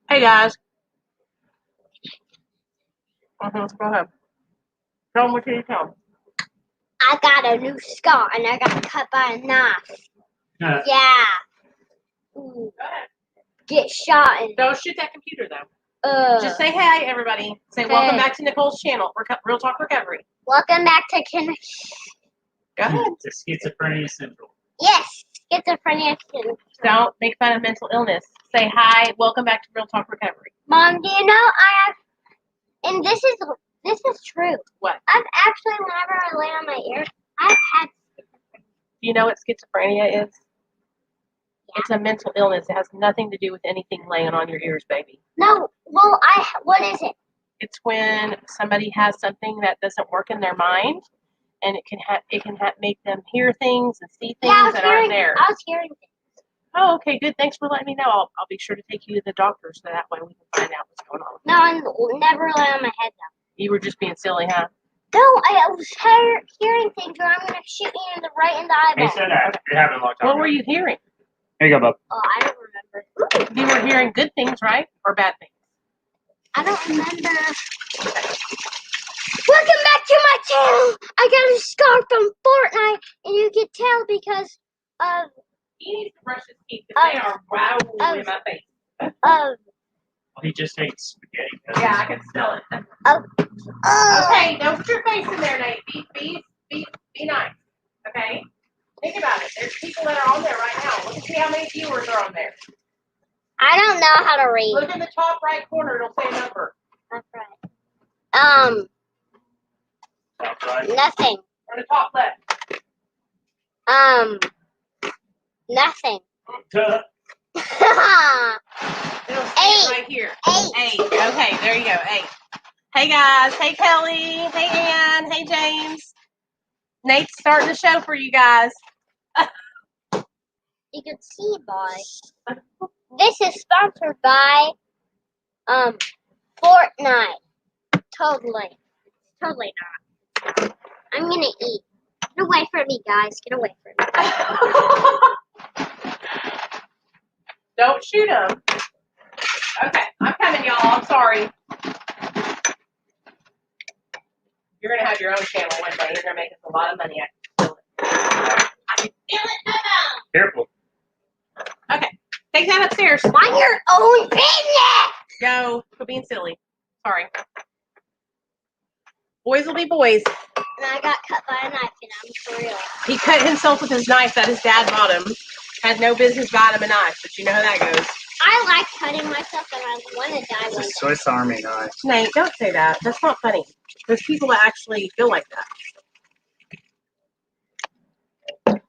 Hey guys. Go ahead. Tell them what you tell. I got a new scar and I got cut by a knife. Yeah. Ooh. Go ahead. Get shot and Don't shoot that computer though. Just say hey, everybody. Say welcome back to Nicole's channel, Real Talk Recovery. Welcome back to Go ahead. To Schizophrenia Central. Yes, Schizophrenia Central. Don't make fun of mental illness. Say hi, welcome back to Real Talk Recovery. Mom, do you know I have, and this is true. What? I've actually, whenever I lay on my ear, I've had. Do you know what schizophrenia is? Yeah. It's a mental illness. It has nothing to do with anything laying on your ears, baby. No, well, what is it? It's when somebody has something that doesn't work in their mind, and it can make them hear things and see things that aren't there. I was hearing things. Oh, okay, good. Thanks for letting me know. I'll be sure to take you to the doctor so that way we can find out what's going on. No, I never lay on my head though. You were just being silly, huh? No, I was hearing things where I'm gonna shoot you right in the eyeball. He said that. You're having a long time. What were you hearing? Here you go, bub. Oh, I don't remember. You were hearing good things, right? Or bad things? I don't remember. Welcome back to my channel. I got a scar from Fortnite, and you can tell because of. He needs to brush his teeth because they are wow in my face. Well, he just hates spaghetti. Yeah, I can smell it. Oh. Okay, don't put your face in there, Nate. Be nice. Okay? Think about it. There's people that are on there right now. Look and see how many viewers are on there. I don't know how to read. Look in the top right corner. It'll say a number. That's right. Top right. Nothing. Or the top left. Nothing. Duh. It'll say it right here. 8. Okay, there you go. 8. Hey guys. Hey Kelly. Hey Ann. Hey James. Nate's starting the show for you guys. You can see, boy. This is sponsored by Fortnite. Totally not. I'm gonna eat. Get away from me, guys. Get away from me. Don't shoot him. Okay, I'm coming, y'all. I'm sorry. You're going to have your own channel one day. You're going to make us a lot of money. I can feel it. Careful. Okay, take that upstairs. Mind your own business. Go. Quit being silly. Sorry. Boys will be boys. And I got cut by a knife, and I'm for real. He cut himself with his knife that his dad bought him. Had no business buying him a knife, but you know how that goes. I like cutting myself, and I want to die one It's a day. Swiss Army knife. Nate, don't say that. That's not funny. There's people that actually feel like that. All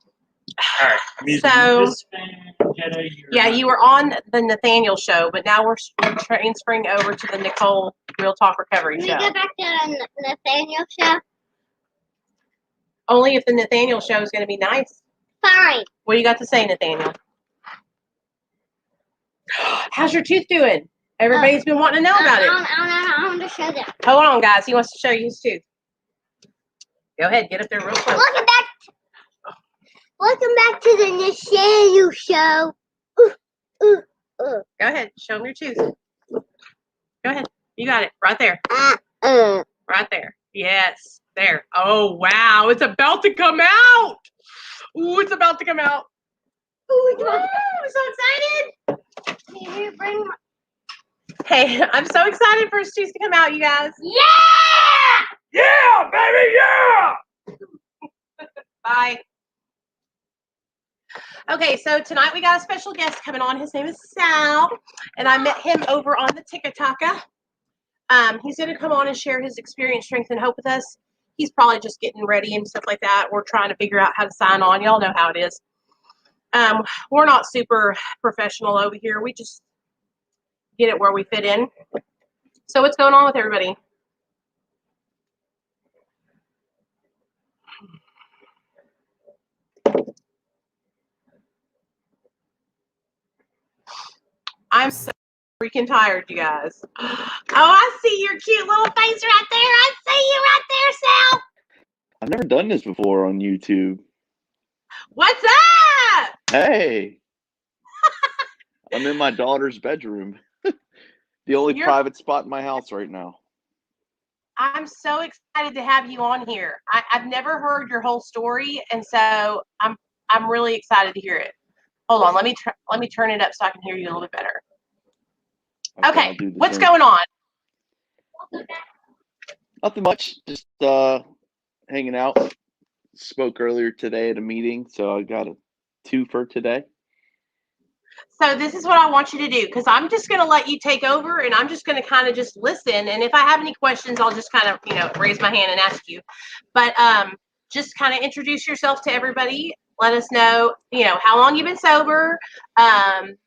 right. I'm using So, this fan, Jetta, yeah, you were on the Nathaniel show, but now we're transferring over to the Nicole Real Talk Recovery Can show. we go back to the Nathaniel show? Only if the Nathaniel show is going to be nice. Fine. What do you got to say, Nathaniel? How's your tooth doing? Everybody's been wanting to know about it. I want to show them. Hold on, guys. He wants to show you his tooth. Go ahead. Get up there real close. Welcome back to the Nathaniel show. Go ahead. Show him your tooth. Go ahead. You got it. Right there. Right there. Yes. There. Oh, wow. It's about to come out. Ooh, it's about to come out. Ooh, it's about to come out. I'm so excited. Can you bring my... Hey, I'm so excited for his tooth to come out, you guys. Yeah! Yeah, baby, yeah! Bye. Okay, so tonight we got a special guest coming on. His name is Sal, and I met him over on the TikToker. He's going to come on and share his experience, strength, and hope with us. He's probably just getting ready and stuff like that. We're trying to figure out how to sign on. Y'all know how it is. We're not super professional over here. We just get it where we fit in. So what's going on with everybody? I'm so freaking tired, you guys. Oh, I see your cute little face right there. I see you right there, Sal. I've never done this before on YouTube. What's up? Hey, I'm in my daughter's bedroom. The only You're- private spot in my house right now. I'm so excited to have you on here. I've never heard your whole story, and so I'm really excited to hear it. Hold on, let me turn it up so I can hear you a little bit better. Okay, I'll do the what's same. going on? Nothing much. Just hanging out. Spoke earlier today at a meeting, so I got a 2 for today. So this is what I want you to do, because I'm just going to let you take over, and I'm just going to kind of just listen. And if I have any questions, I'll just kind of, raise my hand and ask you. But just kind of introduce yourself to everybody. Let us know, how long you've been sober,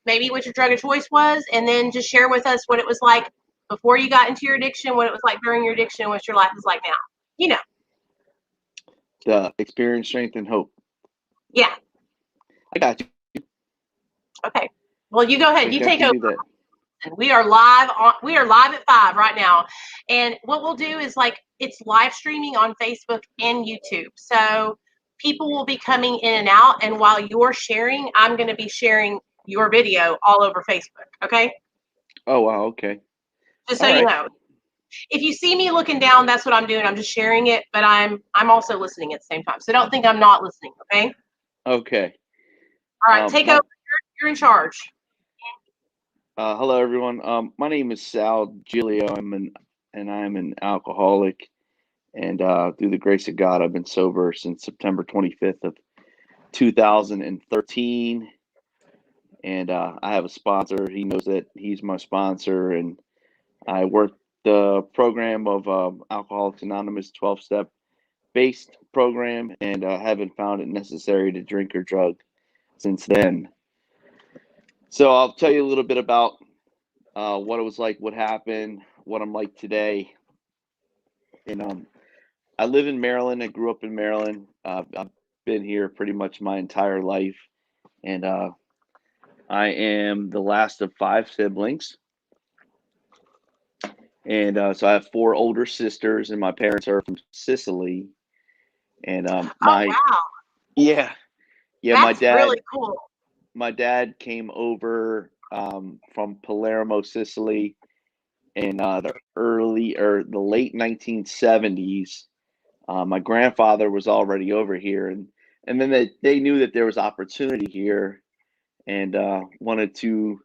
maybe what your drug of choice was, and then just share with us what it was like before you got into your addiction, what it was like during your addiction, and what your life is like now. The experience, strength, and hope. Yeah. I got you. Okay. Well, you go ahead. You take over. Do that. We are live at 5 right now. And what we'll do is it's live streaming on Facebook and YouTube. So people will be coming in and out. And while you're sharing, I'm going to be sharing your video all over Facebook. Okay. Oh, wow. Okay. Just so you know. If you see me looking down, that's what I'm doing. I'm just sharing it, but I'm also listening at the same time. So don't think I'm not listening. Okay. Okay. All right. Take over. You're in charge. Hello, everyone. My name is Sal Giglio. I'm an alcoholic, and through the grace of God, I've been sober since September 25th of 2013. And I have a sponsor. He knows that he's my sponsor, and I work the program of Alcoholics Anonymous 12-step based program, and haven't found it necessary to drink or drug since then. So I'll tell you a little bit about what it was like, what happened, what I'm like today. And I live in Maryland. I grew up in Maryland. I've been here pretty much my entire life, and I am the last of 5 siblings. And so I have 4 older sisters, and my parents are from Sicily. And Wow. Yeah, That's my dad. really cool. My dad came over from Palermo, Sicily, in the late 1970s. My grandfather was already over here, and then they knew that there was opportunity here, and wanted to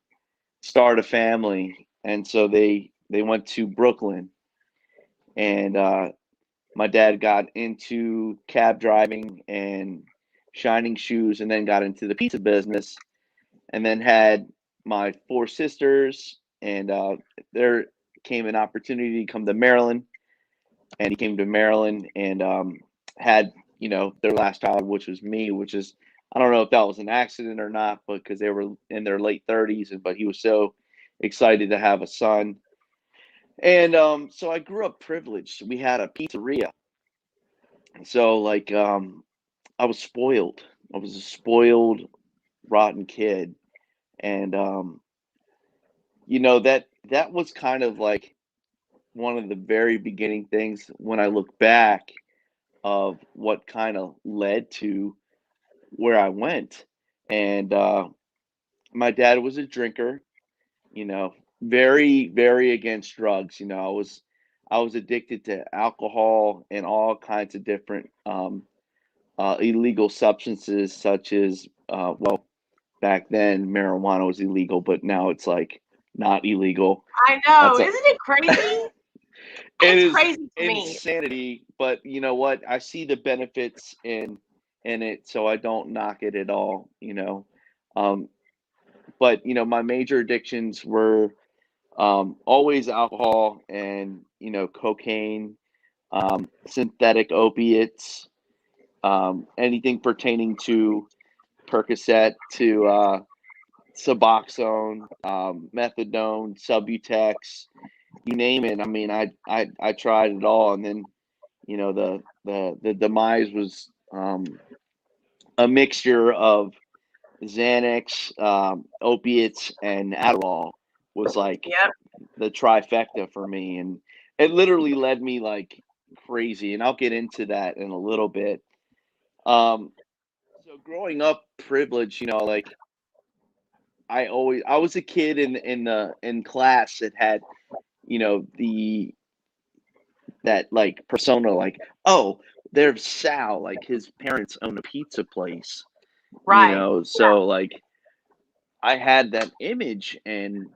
start a family, and so they went to Brooklyn, and my dad got into cab driving and shining shoes, and then got into the pizza business, and then had my 4 sisters, and there came an opportunity to come to Maryland, and he came to Maryland and had their last child, which was me, which is, I don't know if that was an accident or not, but because they were in their late 30s, but he was so excited to have a son. And so I grew up privileged. We had a pizzeria, so I was spoiled. I was a spoiled, rotten kid, and that was kind of like one of the very beginning things when I look back of what kind of led to where I went. And my dad was a drinker, very, very against drugs. I was addicted to alcohol and all kinds of different illegal substances, such as, back then marijuana was illegal, but now it's not illegal. I know. Isn't it crazy? It's crazy to me. Insanity, but you know what? I see the benefits in it, so I don't knock it at all. But my major addictions were always alcohol and cocaine, synthetic opiates, anything pertaining to Percocet, to Suboxone, methadone, Subutex, you name it. I mean, I tried it all, and then the demise was a mixture of Xanax, opiates, and Adderall was Yep. the trifecta for me, and it literally led me crazy, and I'll get into that in a little bit. So growing up privileged, like I was a kid in class that had, the that like persona, like, oh, there's Sal, like his parents own a pizza place, Right. so like I had that image, and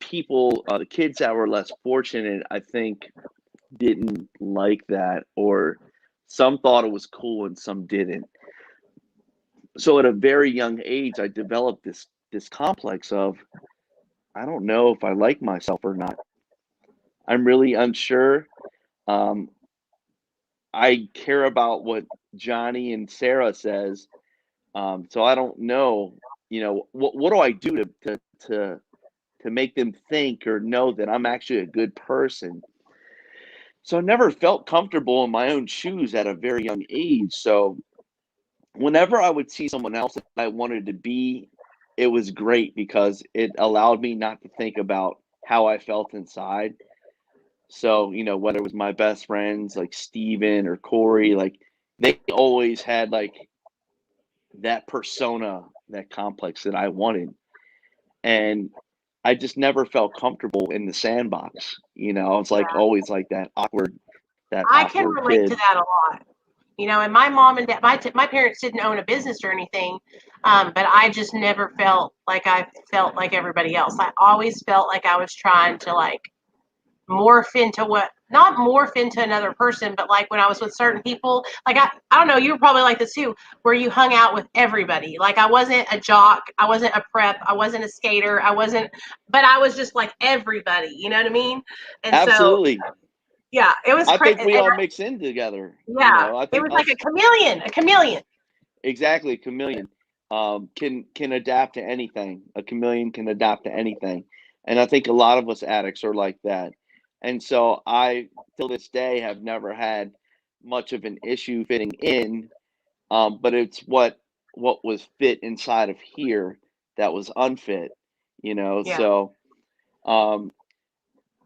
people, the kids that were less fortunate, I think, didn't like that, or some thought it was cool and some didn't. So at a very young age, I developed this complex of, I don't know if I like myself or not. I'm really unsure. Um, I care about what Johnny and Sarah says. So I don't know, what do I do to make them think or know that I'm actually a good person? So I never felt comfortable in my own shoes at a very young age. So whenever I would see someone else that I wanted to be, it was great because it allowed me not to think about how I felt inside. So, whether it was my best friends like Steven or Corey, like they always had like that persona, that complex that I wanted. And I just never felt comfortable in the sandbox. I was like always like that I can awkward relate to kid. that a lot. And my mom and dad, my parents didn't own a business or anything, but I just never felt like I felt like everybody else. I always felt like I was trying to like not morph into another person, but like when I was with certain people, like I don't know, you were probably like this too, where you hung out with everybody. Like I wasn't a jock, I wasn't a prep, I wasn't a skater, but I was just like everybody, you know what I mean? And so, Absolutely. yeah, it was I crazy. think we all mix in together. Yeah, I it think was like a chameleon. exactly, chameleon can adapt to anything. A chameleon can adapt to anything. And I think a lot of us addicts are like that. And so I, till this day, have never had much of an issue fitting in. But it's what was fit inside of here that was unfit, Yeah. So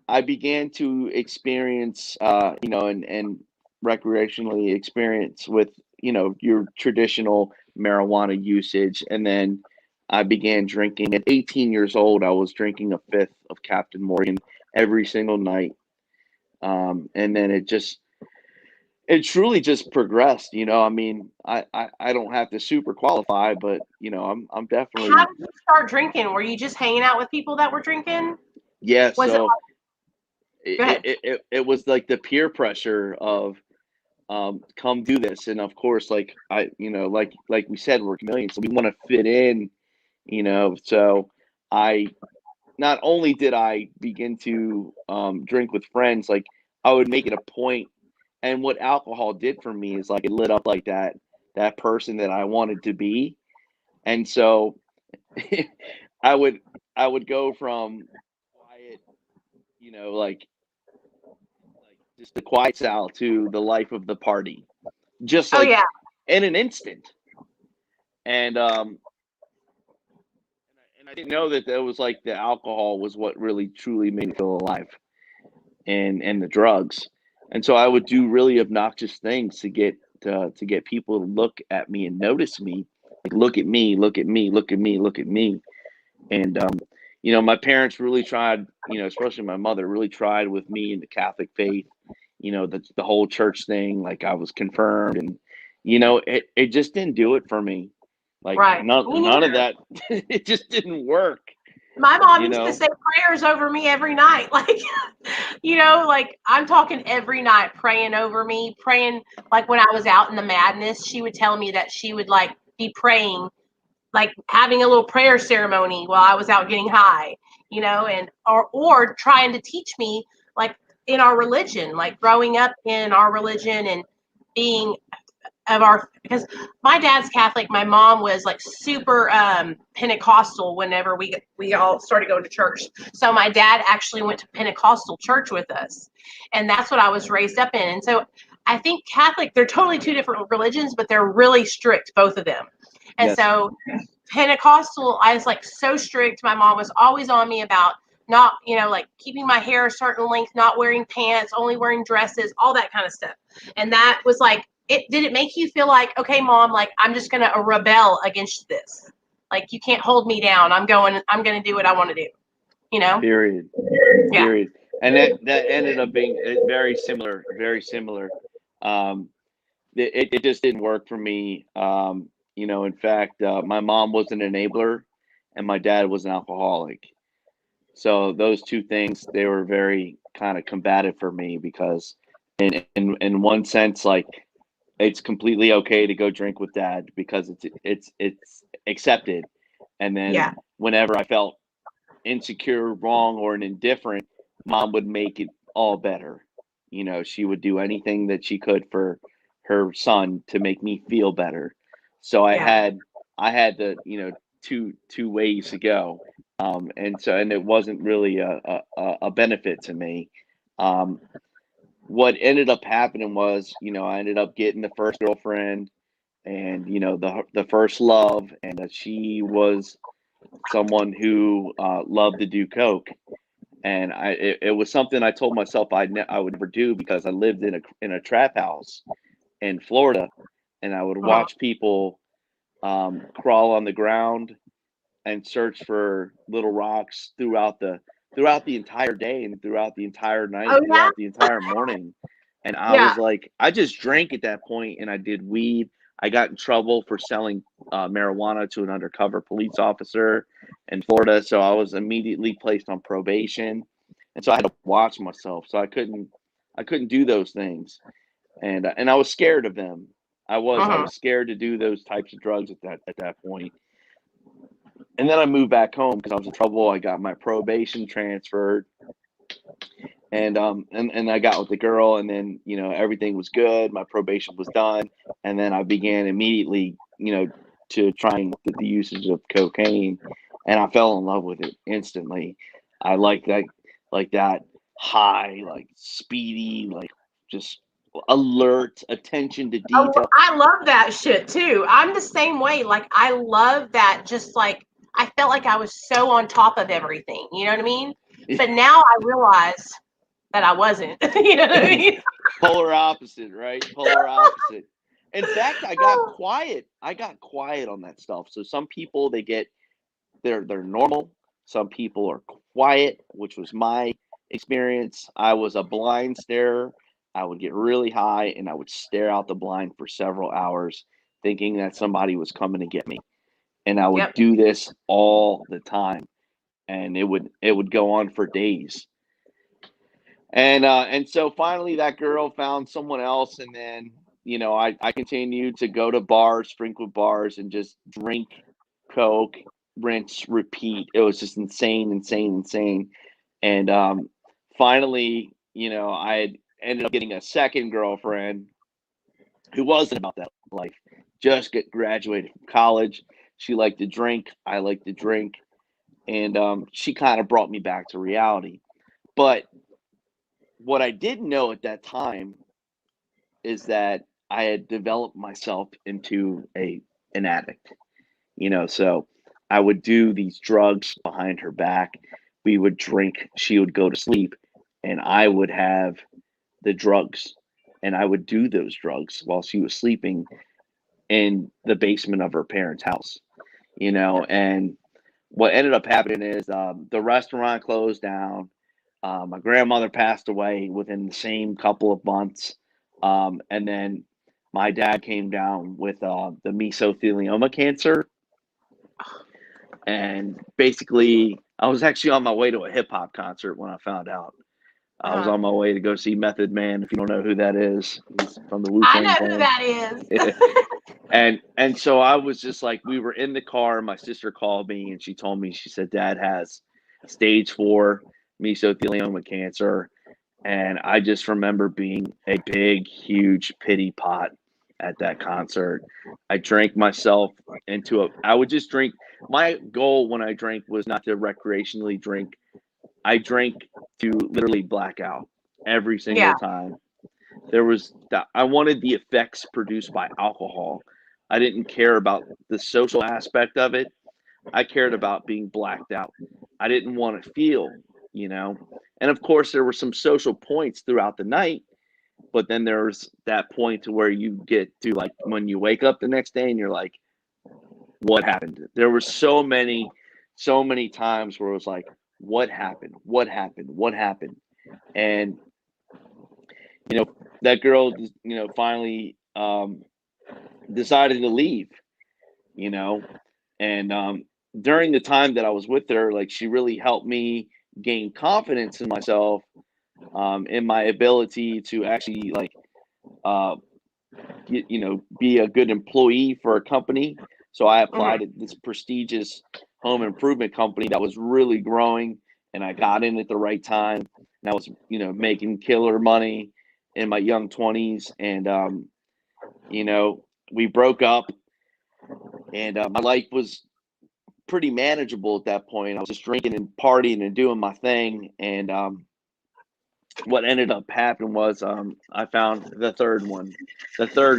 I began to experience, and recreationally experience with, your traditional marijuana usage. And then I began drinking at 18 years old. I was drinking a fifth of Captain Morgan every single night. And then it truly just progressed. I mean, I don't have to super qualify, but I'm definitely, How did you start drinking? Were you just hanging out with people that were drinking? yeah. Was it So Go ahead. it was like the peer pressure of, come do this. And of course, like like we said, we're chameleons, so we want to fit in, so I not only did I begin to drink with friends, like I would make it a point. And what alcohol did for me is like it lit up like that person that I wanted to be. And so I would go from quiet, like just the quiet Sal to the life of the party, just Oh like yeah. in an instant. And and I didn't know that was like the alcohol was what really truly made me feel alive, and the drugs. And so I would do really obnoxious things to get people to look at me and notice me, like look at me, look at me, look at me, look at me. And my parents really tried, especially my mother really tried with me in the Catholic faith, the whole church thing, like I was confirmed, and it just didn't do it for me. Like Right. Me none of neither. that, it just didn't work, My mom you used to know. say prayers over me every night. Like, like I'm talking every night praying over me, praying like when I was out in the madness, she would tell me that she would like be praying, like having a little prayer ceremony while I was out getting high, and or trying to teach me like in our religion, like growing up in our religion and being because my dad's Catholic, my mom was like super Pentecostal whenever we all started going to church. So my dad actually went to Pentecostal church with us, and that's what I was raised up in. And so I think Catholic, they're totally two different religions, but they're really strict, both of them. And Yes. so Pentecostal, I was like so strict. My mom was always on me about not, like keeping my hair a certain length, not wearing pants, only wearing dresses, all that kind of stuff. And that was like, did it make you feel like, okay, Mom, like I'm just going to rebel against this? Like, you can't hold me down. I'm going to do what I want to do, Period. Yeah. Period. And that ended up being very similar, very similar. It just didn't work for me. In fact, my mom was an enabler and my dad was an alcoholic. So those two things, they were very kind of combative for me because in one sense, like it's completely okay to go drink with dad because it's accepted. And then Yeah. whenever I felt insecure, wrong, or an indifferent, Mom would make it all better. She would do anything that she could for her son to make me feel better. So I had the two ways to go, and it wasn't really a benefit to me. What ended up happening was, I ended up getting the first girlfriend, and the first love, and she was someone who loved to do coke. And it was something I told myself I would never do because I lived in a trap house in Florida, and I would watch people crawl on the ground and search for little rocks throughout the entire day and throughout the entire night, Oh, yeah? throughout the entire morning. And I was like, I just drank at that point, and I did weed. I got in trouble for selling marijuana to an undercover police officer in Florida, so I was immediately placed on probation, and so I had to watch myself. So I couldn't do those things, and I was scared of them. I was scared to do those types of drugs at that point. And then I moved back home because I was in trouble. I got my probation transferred, and I got with the girl, and then everything was good. My probation was done, and then I began immediately to trying the usage of cocaine, and I fell in love with it instantly. I like that high, like speedy, like just alert, attention to detail. I love that shit too. I'm the same way. Like, I love that. Just like, I felt like I was so on top of everything. You know what I mean? But now I realize that I wasn't. You know what I mean? Polar opposite, right? Polar opposite. In fact, I got quiet. I got quiet on that stuff. So some people, they're normal. Some people are quiet, which was my experience. I was a blind starer. I would get really high and I would stare out the blind for several hours, thinking that somebody was coming to get me. And I would do this all the time, and it would go on for days. And so finally that girl found someone else, and then I continued to go to bars, frequent bars, and just drink coke, rinse, repeat. It was just insane. And finally, I had ended up getting a second girlfriend who wasn't about that life. Just graduated from college. She liked to drink. I liked to drink. And she kind of brought me back to reality. But what I didn't know at that time is that I had developed myself into an addict. So I would do these drugs behind her back. We would drink. She would go to sleep, and I would have the drugs, and I would do those drugs while she was sleeping in the basement of her parents' house. And what ended up happening is the restaurant closed down. My grandmother passed away within the same couple of months. And then my dad came down with the mesothelioma cancer. And basically, I was actually on my way to a hip hop concert when I found out. I was on my way to go see Method Man. If you don't know who that is, he's from the Wu-Tang I know Clan. who that is. And so I was just like, we were in the car. My sister called me and she told me, she said, Dad has stage 4 mesothelioma cancer. And I just remember being a big, huge pity pot at that concert. I drank myself I would just drink. My goal when I drank was not to recreationally drink. I drank to literally black out every single time. I wanted the effects produced by alcohol. I didn't care about the social aspect of it. I cared about being blacked out. I didn't want to feel you know. And of course, there were some social points throughout the night, but then there's that point to where you get to like when you wake up the next day and you're like, what happened? There were so many times where it was like, what happened? What happened? What happened? And you know, that girl, you know, finally decided to leave, you know, and during the time that I was with her, like she really helped me gain confidence in myself, in my ability to actually like, you know, be a good employee for a company. So I applied at this prestigious home improvement company that was really growing, and I got in at the right time. And I was, you know, making killer money in my young 20s, and you know, we broke up, and my life was pretty manageable at that point. I was just drinking and partying and doing my thing, and what ended up happening was I found the third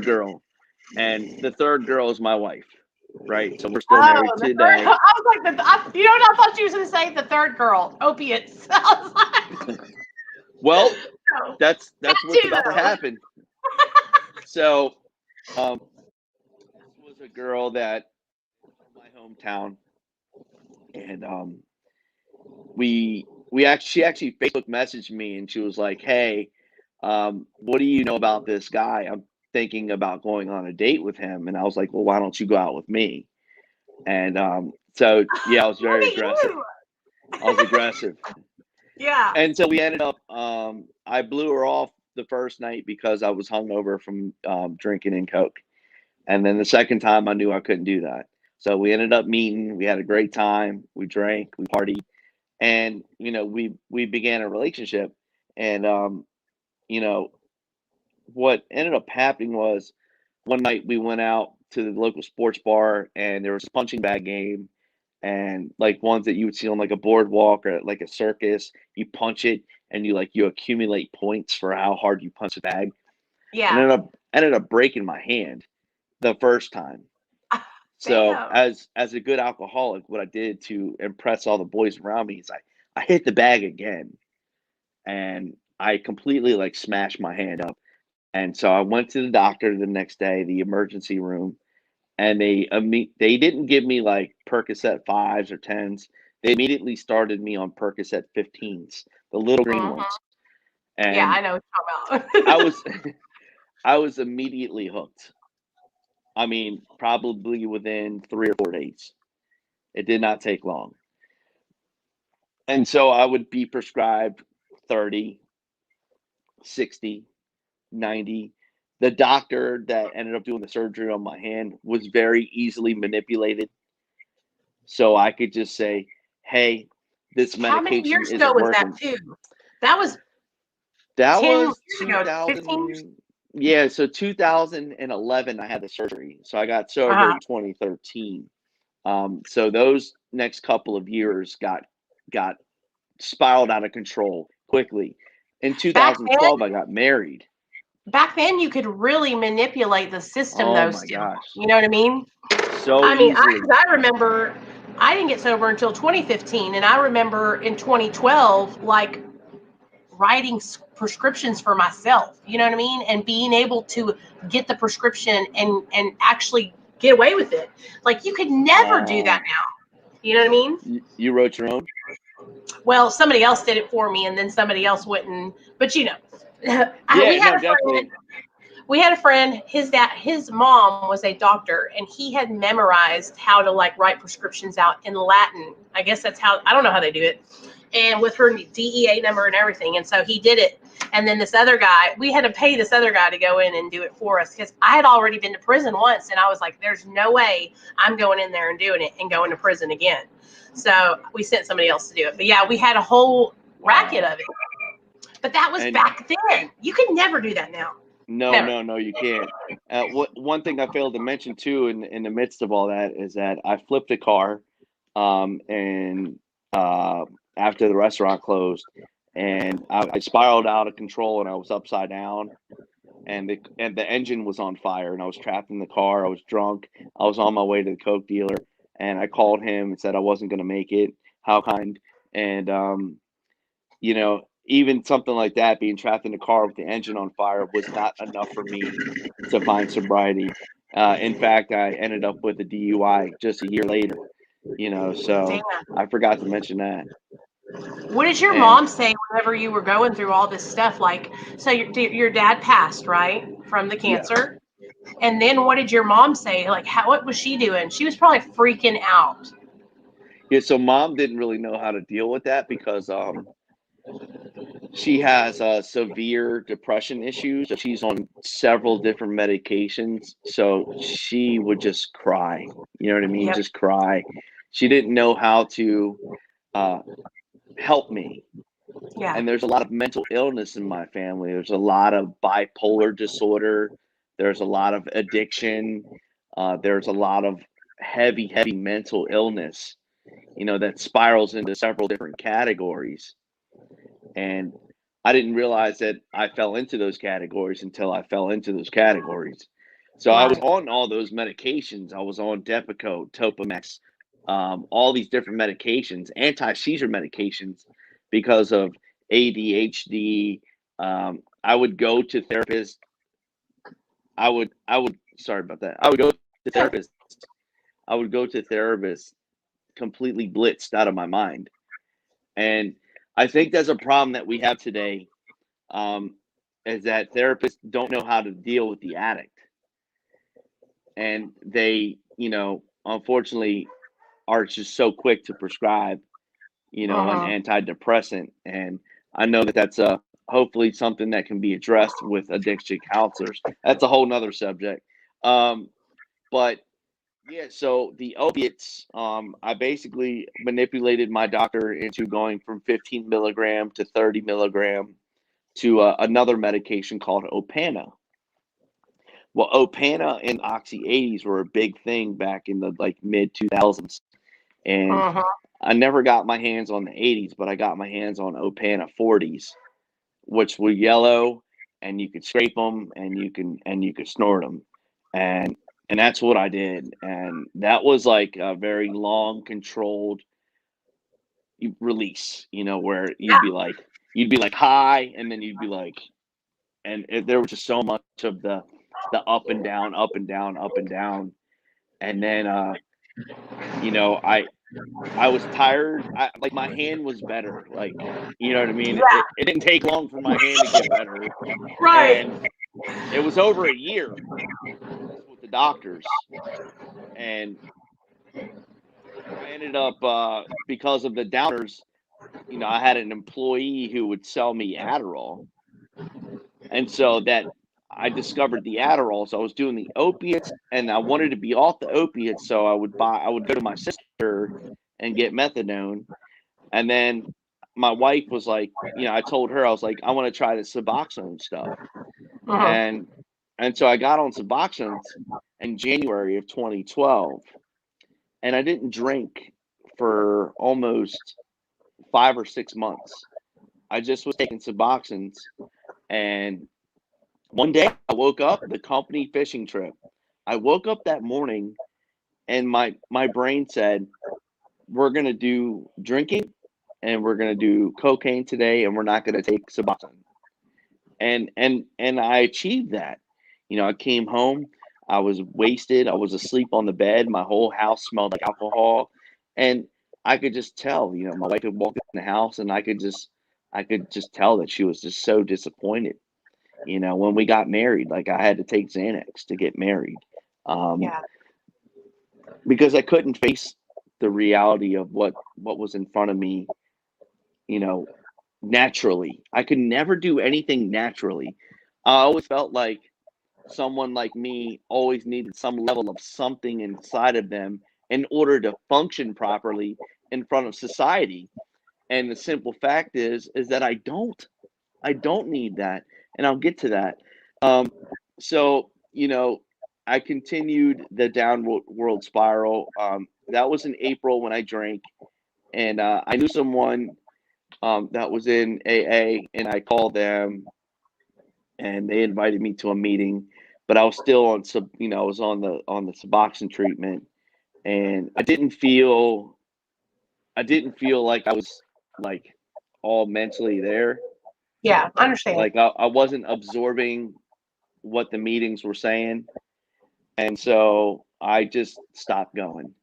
girl, and the third girl is my wife, right? So we're still married the today. third, I was like, you know what? I thought she was going to say the third girl, opiates. I was like, Well, no. that's what's too, about to though. happen. So this was a girl that from my hometown, and she actually Facebook messaged me, and she was like, "Hey, what do you know about this guy? I'm thinking about going on a date with him." And I was like, "Well, why don't you go out with me?" And so yeah, I was very Look at aggressive. you. I was aggressive. Yeah. And so we ended up, I blew her off the first night because I was hungover from drinking and Coke. And then the second time I knew I couldn't do that. So we ended up meeting. We had a great time. We drank, we partied. And, you know, we began a relationship. And, you know, what ended up happening was one night we went out to the local sports bar, and there was a punching bag game, and like ones that you would see on like a boardwalk or like a circus. You punch it, and you accumulate points for how hard you punch the bag. And Yeah. ended up breaking my hand the first time. So Damn. as a good alcoholic, what I did to impress all the boys around me is I hit the bag again, and I completely like smashed my hand up. And so I went to the doctor the next day, the emergency room, and they didn't give me like Percocet 5s or 10s. They immediately started me on Percocet 15s, the little green ones. Yeah, I And know what you're talking about. I was I was immediately hooked. I mean, probably within 3 or 4 days. It did not take long. And so I would be prescribed 30, 60, 90. The doctor that ended up doing the surgery on my hand was very easily manipulated. So I could just say, hey, this How many medication years ago isn't was that, working. too? That was That 10 was years ago, 15 years 2000. Yeah, so 2011, I had the surgery. So I got sober Uh-huh. in 2013. So those next couple of years got spiraled out of control quickly. In Back 2012, I got married. then, you could really manipulate the system, Oh though, my still. gosh. You know what I mean? So I mean, easily. I remember I didn't get sober until 2015, and I remember in 2012, like, writing prescriptions for myself, you know what I mean? And being able to get the prescription and actually get away with it. Like, you could never do that now. You know what I mean? You wrote your own? Well, somebody else did it for me, and then somebody else wouldn't. But we Yeah, had no, a friend. definitely. We had a friend. His mom was a doctor, and he had memorized how to like write prescriptions out in Latin. I guess that's how. I don't know how they do it. And with her DEA number and everything, and so he did it. And then this other guy, we had to pay this other guy to go in and do it for us because I had already been to prison once, and I was like, "There's no way I'm going in there and doing it and going to prison again." So we sent somebody else to do it. But yeah, we had a whole racket of it. But that was back then. You could never do that now. No, Never. no, you can't. One thing I failed to mention too, in the midst of all that, is that I flipped a car, and after the restaurant closed, and I spiraled out of control, and I was upside down, and the engine was on fire, and I was trapped in the car. I was drunk. I was on my way to the Coke dealer, and I called him and said I wasn't going to make it. How kind. And you know, even something like that, being trapped in a car with the engine on fire, was not enough for me to find sobriety. In fact, I ended up with a DUI just a year later, you know, so Dayna, I forgot to mention that. what did your And mom say whenever you were going through all this stuff? Like, so your dad passed, right, from the yeah, cancer, and then what did your mom say? Like, what was she doing? She was probably freaking out. yeah. So mom didn't really know how to deal with that because she has severe depression issues. She's on several different medications, so she would just cry. You know what I mean? Yep. Just cry. She didn't know how to uh, help me. Yeah. And there's a lot of mental illness in my family. There's a lot of bipolar disorder. There's a lot of addiction. There's a lot of heavy mental illness, you know, that spirals into several different categories. And I didn't realize that I fell into those categories until I fell into those categories. So I was Right. on all those medications. I was on Depakote, Topamax, all these different medications, anti-seizure medications, because of ADHD. I would go to therapists. Sorry about that. I would go to therapists. I would go to therapists completely blitzed out of my mind. And I think that's a problem that we have today, um, is that therapists don't know how to deal with the addict. And they, you know, unfortunately are just so quick to prescribe, you know, an Uh-huh. antidepressant. And I know that that's hopefully something that can be addressed with addiction counselors. That's a whole nother subject. But yeah, so the opiates, I basically manipulated my doctor into going from 15 milligram to 30 milligram to another medication called Opana. Well, Opana and Oxy 80s were a big thing back in the like mid 2000s, and Uh-huh. I never got my hands on the 80s, but I got my hands on Opana 40s, which were yellow, and you could scrape them, and you could snort them, and that's what I did, and that was like a very long, controlled release, you know, where Yeah. you'd be like high, and then you'd be like, and there was just so much of the up and down, up and down, up and down, and then you know, I was tired. Like my hand was better. Like, you know what I mean? Yeah. It didn't take long for my hand to get better. Right. And it was over a year with the doctors. And I ended up, because of the downers, you know, I had an employee who would sell me Adderall. And so that I discovered the Adderall. So I was doing the opiates and I wanted to be off the opiates. So I would go to my sister and get methadone. And then my wife was like, you know, I told her, I was like, I want to try the Suboxone stuff. Uh-huh. And so I got on Suboxone in January of 2012. And I didn't drink for almost 5 or 6 months. I just was taking Suboxone. And one day I woke up, the company fishing trip. I woke up that morning and my brain said, we're going to do drinking and we're going to do cocaine today and we're not going to take Suboxone. And I achieved that. You know, I came home, I was wasted, I was asleep on the bed, my whole house smelled like alcohol, and I could just tell, you know, my wife would walk in the house and I could just tell that she was just so disappointed. You know, when we got married, like I had to take Xanax to get married. Um, Yeah. because I couldn't face the reality of what was in front of me, you know, naturally. I could never do anything naturally. I always felt like someone like me always needed some level of something inside of them in order to function properly in front of society. And the simple fact is that I don't need that, and I'll get to that. So you know, I continued the downward world spiral. That was in April when I drank, and I knew someone that was in AA, and I called them, and they invited me to a meeting. But I was still on you know, I was on the Suboxone treatment, and I didn't feel like I was like all mentally there. Yeah, I understand. Like I wasn't absorbing what the meetings were saying. And so I just stopped going.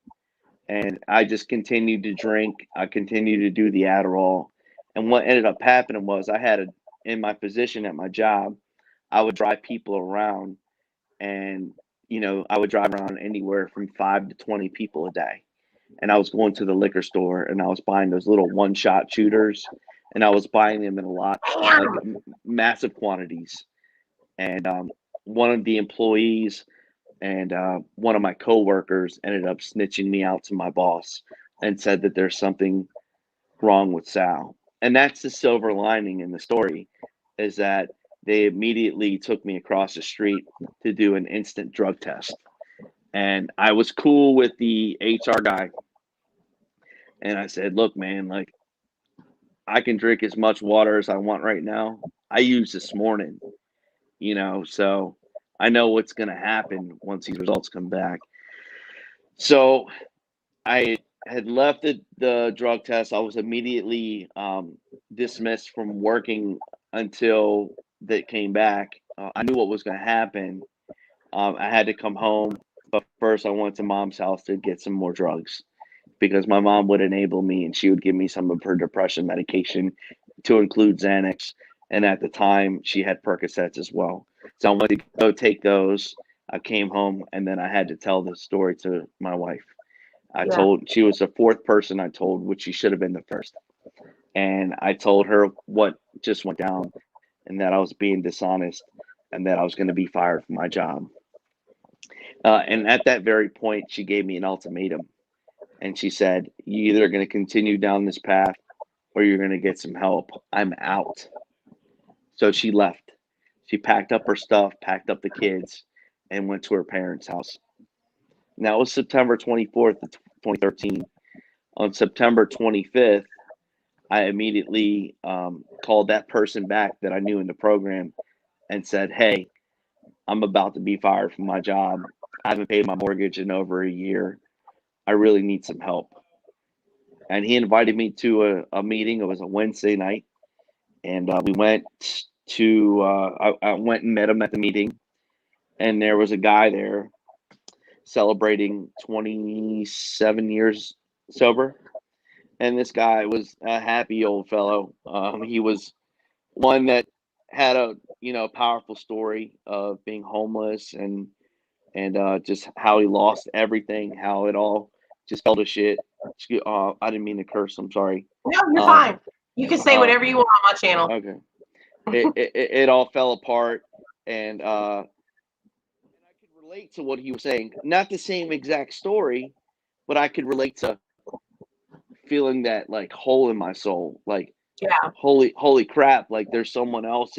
And I just continued to drink. I continued to do the Adderall. And what ended up happening was in my position at my job, I would drive people around, and I would drive around anywhere from 5 to 20 people a day. And I was going to the liquor store and I was buying those little one-shot shooters, and I was buying them in a lot, like massive quantities. And one of the employees and one of my coworkers ended up snitching me out to my boss and said that there's something wrong with Sal. And that's the silver lining in the story, is that they immediately took me across the street to do an instant drug test. And I was cool with the HR guy. And I said, look, man, like, I can drink as much water as I want right now. I used this morning, so I know what's going to happen once these results come back. So I had left the drug test. I was immediately dismissed from working until they came back. I knew what was going to happen. I had to come home, but first I went to Mom's house to get some more drugs, because my mom would enable me and she would give me some of her depression medication, to include Xanax. And at the time she had Percocets as well. So I went to go take those. I came home, and then I had to tell the story to my wife. She was the fourth person I told, which she should have been the first. And I told her what just went down, and that I was being dishonest, and that I was going to be fired from my job. And at that very point, she gave me an ultimatum. And she said, you're either going to continue down this path or you're going to get some help. I'm out. So she left. She packed up her stuff, packed up the kids, and went to her parents' house. Now, it was September 24th of 2013. On September 25th, I immediately called that person back that I knew in the program and said, hey, I'm about to be fired from my job. I haven't paid my mortgage in over a year. I really need some help. And he invited me to a meeting. It was a Wednesday night. And we went to, I went and met him at the meeting. And there was a guy there celebrating 27 years sober. And this guy was a happy old fellow. He was one that had a powerful story of being homeless and just how he lost everything, how it all just fell to shit. I didn't mean to curse. I'm sorry. No, you're fine. You can say whatever you want on my channel. Okay. It all fell apart, and I could relate to what he was saying. Not the same exact story, but I could relate to feeling that like hole in my soul. Like, holy crap! Like there's someone else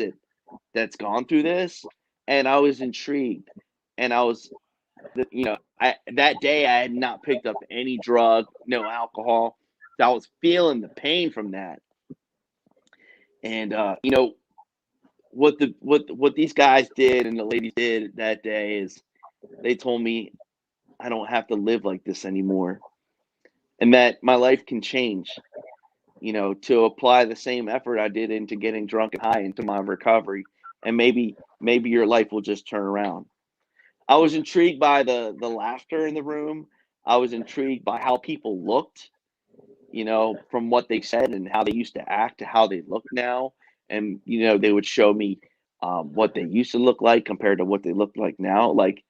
that's gone through this, and I was intrigued, and I was. That day I had not picked up any drug, no alcohol. So I was feeling the pain from that. And what these guys did and the ladies did that day is they told me I don't have to live like this anymore, and that my life can change. To apply the same effort I did into getting drunk and high into my recovery, and maybe your life will just turn around. I was intrigued by the laughter in the room. I was intrigued by how people looked, from what they said and how they used to act to how they look now. And, they would show me what they used to look like compared to what they look like now. Like,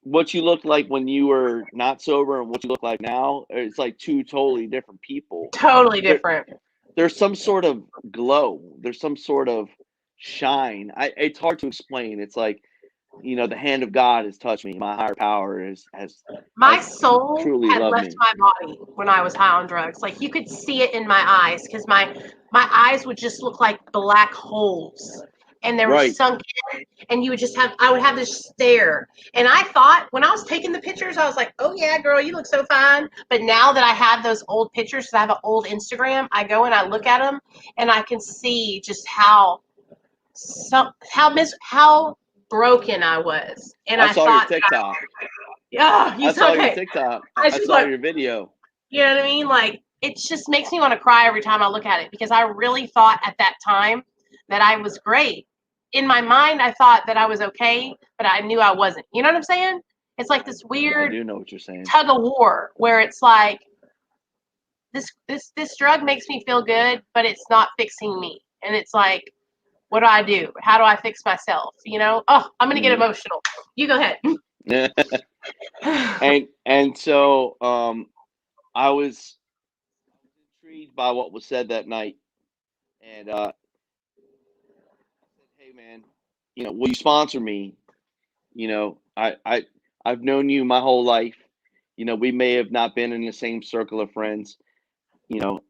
what you looked like when you were not sober and what you look like now, it's like two totally different people. Totally different. There's some sort of glow. There's some sort of shine. It's hard to explain. It's like, the hand of God has touched me. My higher power has my soul truly had loved left me. my body when I was high on drugs. Like you could see it in my eyes, because my eyes would just look like black holes, and they were sunk in, and I would have this stare. And I thought when I was taking the pictures, I was like, oh yeah, girl, you look so fine. But now that I have those old pictures, because I have an old Instagram, I go and I look at them, and I can see just how broken I was. And I saw thought your TikTok. Yeah, I saw your TikTok. I saw your video. You know what I mean? Like, it just makes me want to cry every time I look at it, because I really thought at that time that I was great. In my mind, I thought that I was okay, but I knew I wasn't. You know what I'm saying? It's like this I weird do know what you're saying. tug of war where it's like this drug makes me feel good, but it's not fixing me. And it's like, what do I do? How do I fix myself? You know? Oh, I'm gonna get emotional. You go ahead. and so I was intrigued by what was said that night, and I said, "Hey, man, will you sponsor me? I've known you my whole life. We may have not been in the same circle of friends.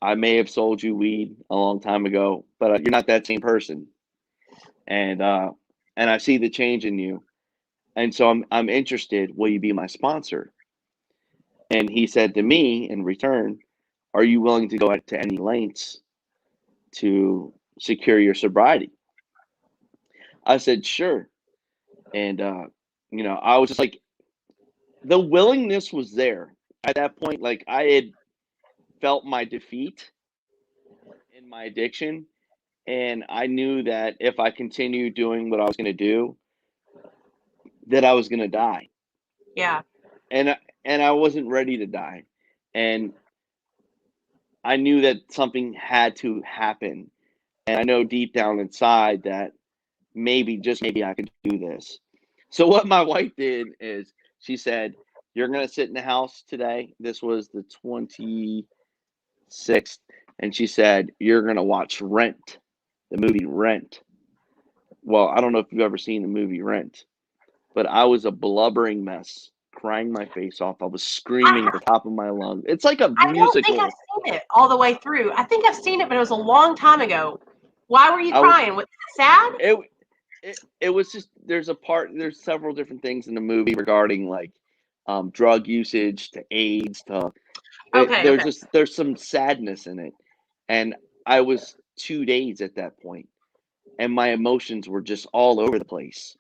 I may have sold you weed a long time ago, but you're not that same person. And I see the change in you. And so I'm interested. Will you be my sponsor?" And he said to me in return, "Are you willing to go to any lengths to secure your sobriety?" I said, "Sure." And I was just like, the willingness was there at that point. Like, I had felt my defeat in my addiction, and I knew that if I continued doing what I was going to do, that I was going to die. Yeah. And I wasn't ready to die. And I knew that something had to happen. And I know deep down inside that maybe, just maybe, I could do this. So what my wife did is she said, "You're going to sit in the house today." This was the 26th. And she said, "You're going to watch Rent, the movie Rent." Well, I don't know if you've ever seen the movie Rent, but I was a blubbering mess, crying my face off. I was screaming at the top of my lungs. It's like a I don't think musical. I've seen it all the way through. I think I've seen it, but it was a long time ago. Why were you I was crying? Was it sad? it was just, there's several different things in the movie regarding like drug usage to AIDS to Okay. there's some sadness in it. And I was 2 days at that point, and my emotions were just all over the place.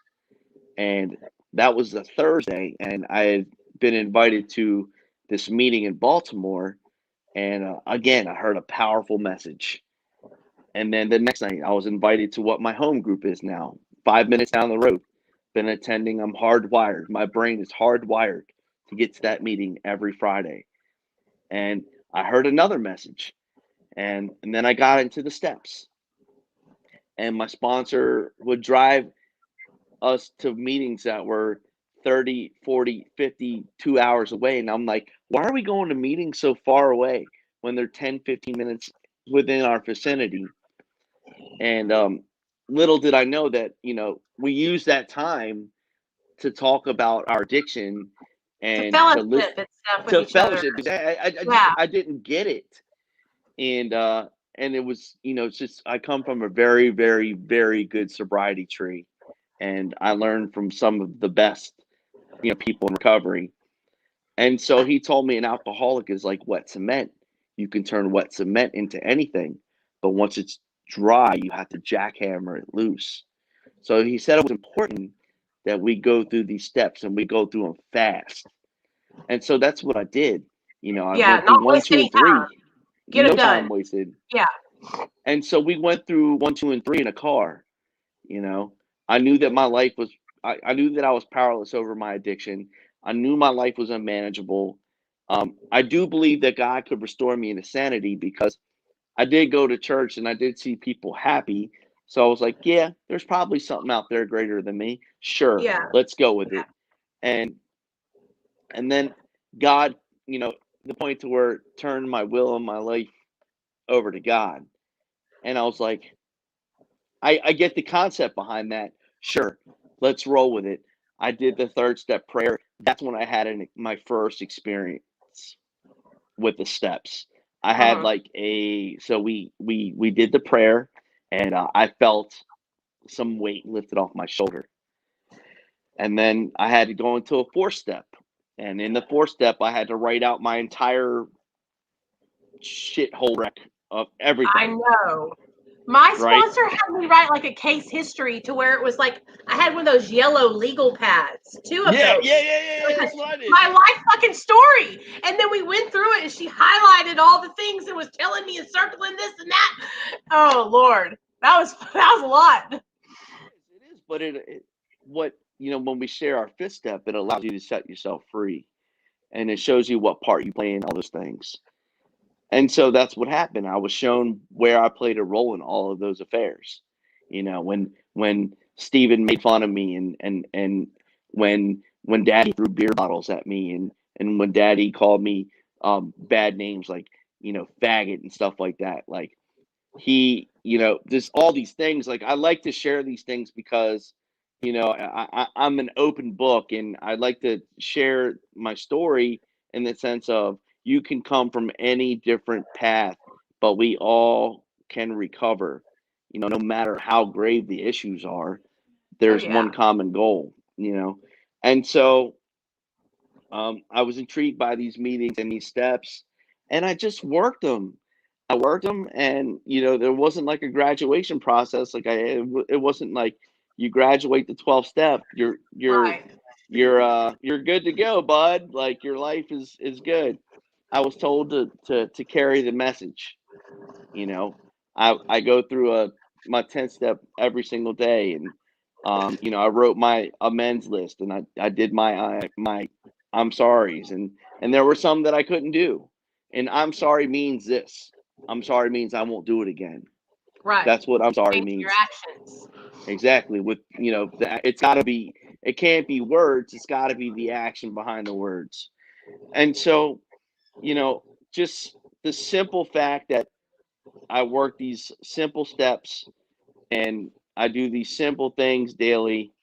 And that was a Thursday, and I had been invited to this meeting in Baltimore, and again I heard a powerful message. And then the next night I was invited to what my home group is now, 5 minutes down the road. Been attending. I'm hardwired. My brain is hardwired to get to that meeting every Friday. And I heard another message, and then I got into the steps, and my sponsor would drive us to meetings that were 30, 40, 50, 2 hours away. And I'm like, why are we going to meetings so far away when they're 10, 15 minutes within our vicinity? And little did I know that, we use that time to talk about our addiction To and to listen, fellowship and stuff with to each other. fellowship, because Yeah. I didn't get it. And it was, it's just, I come from a very, very, very good sobriety tree, and I learned from some of the best, people in recovery. And so he told me an alcoholic is like wet cement. You can turn wet cement into anything, but once it's dry, you have to jackhammer it loose. So he said it was important that we go through these steps and we go through them fast. And so that's what I did. I Yeah. went through Not 1, waste 2, any and 3. time. Get No them time done. wasted. Yeah. And so we went through 1, 2, and 3 in a car. I knew that my life was, I knew that I was powerless over my addiction. I knew my life was unmanageable. I do believe that God could restore me into sanity, because I did go to church and I did see people happy. So I was like, yeah, there's probably something out there greater than me. Sure, Yeah. let's go with Yeah. it. And then God, the point to where it turned my will and my life over to God. And I was like, I get the concept behind that. Sure, let's roll with it. I did the third step prayer. That's when I had my first experience with the steps. I had like so we did the prayer, and I felt some weight lifted off my shoulder. And then I had to go into a 4-step. And in the 4-step, I had to write out my entire shithole wreck of I everything. know. My Right. sponsor had me write like a case history to where it was like I had one of those yellow legal pads, 2 of Yeah, those. that's what I did. My life fucking story. And then we went through it and she highlighted all the things and was telling me and circling this and that. Oh Lord. That was a lot. It is, but what when we share our fifth step, it allows you to set yourself free, and it shows you what part you play in all those things. And so that's what happened. I was shown where I played a role in all of those affairs. When Steven made fun of me, and when Daddy threw beer bottles at me, and when Daddy called me bad names like faggot and stuff like that. Like he, there's all these things. Like I like to share these things because I'm an open book, and I like to share my story in the sense of you can come from any different path, but we all can recover. No matter how grave the issues are, there's one common goal. And so I was intrigued by these meetings and these steps, and I just worked them. I worked them, and there wasn't like a graduation process. Like it wasn't like you graduate the 12th step. You're Right. you're good to go, bud. Like your life is good. I was told to carry the message. I go through my 10th step every single day, and I wrote my amends list, and I did my I'm sorry's, and there were some that I couldn't do. And I'm sorry means this. I'm sorry means I won't do it again. Right. That's what I'm sorry Change means. your actions. Exactly. With it's got to be. It can't be words. It's got to be the action behind the words. And so, just the simple fact that I work these simple steps and I do these simple things daily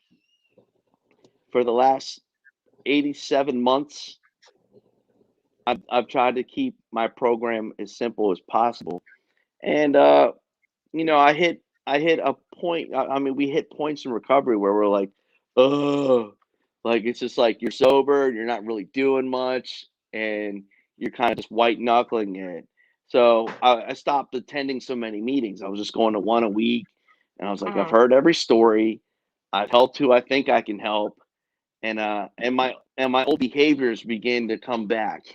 for the last 87 months. I've tried to keep my program as simple as possible, and I hit a point. I mean, we hit points in recovery where we're like, oh, like it's just like you're sober, and you're not really doing much, and you're kind of just white knuckling it. So I stopped attending so many meetings. I was just going to one a week, and I was like, I've heard every story. I've helped who I think I can help, and my old behaviors began to come back,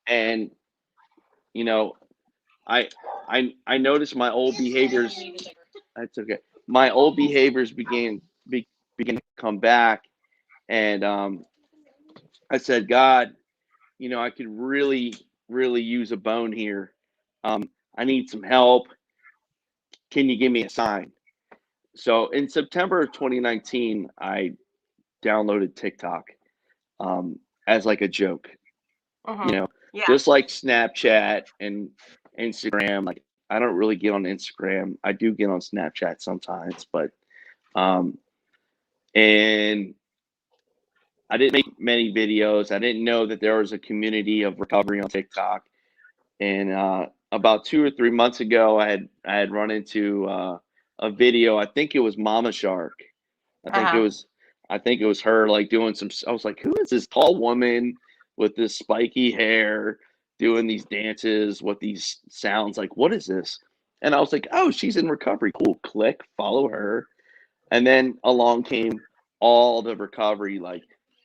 and you know I noticed my old behaviors. That's okay. My old behaviors began to come back, and I said, God, I could really use a bone here. I need some help. Can you give me a sign? So in September of 2019, I downloaded TikTok as like a joke. Yeah. Just like Snapchat and Instagram. Like I don't really get on Instagram. I do get on Snapchat sometimes, but and I didn't make many videos. I didn't know that there was a community of recovery on TikTok. And about 2 or 3 months ago, I had run into a video. I think it was Mama Shark. I think it was her like doing some. I was like, who is this tall woman with this spiky hair doing these dances with these sounds? Like, what is this? And I was like, oh, she's in recovery. Cool. Click, follow her. And then along came all the recovery. Like,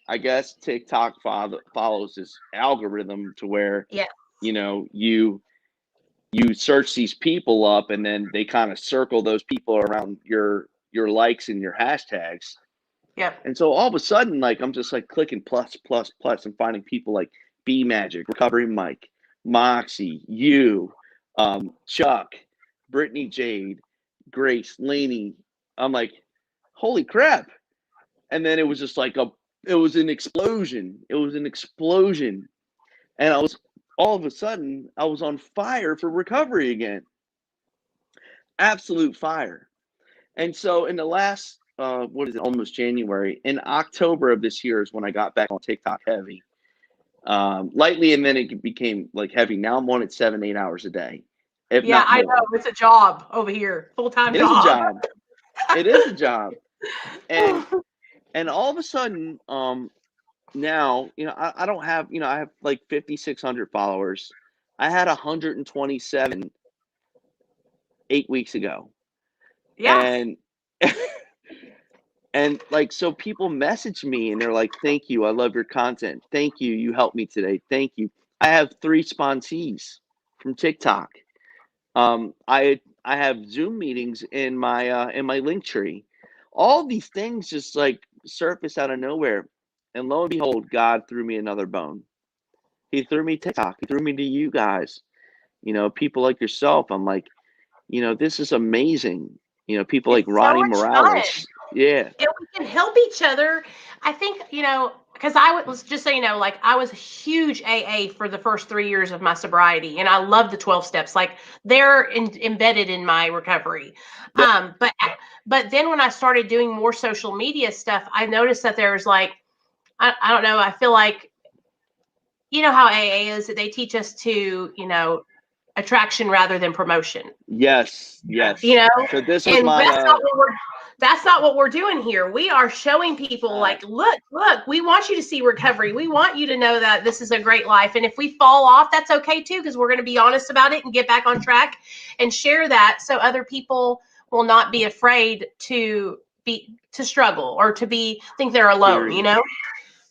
I guess TikTok follows this algorithm to where you search these people up, and then they kind of circle those people around your likes and your hashtags. Yep. And so all of a sudden, like I'm just like clicking plus and finding people like B Magic, Recovery Mike, Moxie, you, Chuck, Brittany Jade, Grace, Laney. I'm like, holy crap. And then it was just like it was an explosion. It was an explosion. And all of a sudden, I was on fire for recovery again. Absolute fire. And so in the last, almost January, in October of this year is when I got back on TikTok heavy. Lightly, and then it became like heavy. Now I'm on it 7-8 hours a day. If not more. I know. It's a job over here. Full-time job. It is a job. It is a job. And all of a sudden, now, I don't have, I have like 5,600 followers. I had 127 8 weeks ago. Yeah. And and like, so people message me and they're like, thank you, I love your content, thank you, you helped me today, thank you. I have 3 sponsees from TikTok. I have Zoom meetings in my link tree. All these things just like surface out of nowhere, and lo and behold, God threw me another bone. He threw me TikTok. He threw me to you guys. You know, people like yourself. I'm like, you know, this is amazing. You know, people like It's so Ronnie much fun. Morales. Yeah. And we can help each other. I think, you know, because I was, just so you know, like I was a huge AA for the first 3 years of my sobriety, and I love the 12 steps. Like they're embedded in my recovery. Yep. But then when I started doing more social media stuff, I noticed that there's like, I don't know, I feel like, you know how AA is, that they teach us to, you know, attraction rather than promotion. Yes. Yes. You know, So this was and my that's not what we're doing here. We are showing people like, look, we want you to see recovery. We want you to know that this is a great life. And if we fall off, that's okay too, because we're going to be honest about it and get back on track and share that, so other people will not be afraid to struggle or to think they're alone, you know?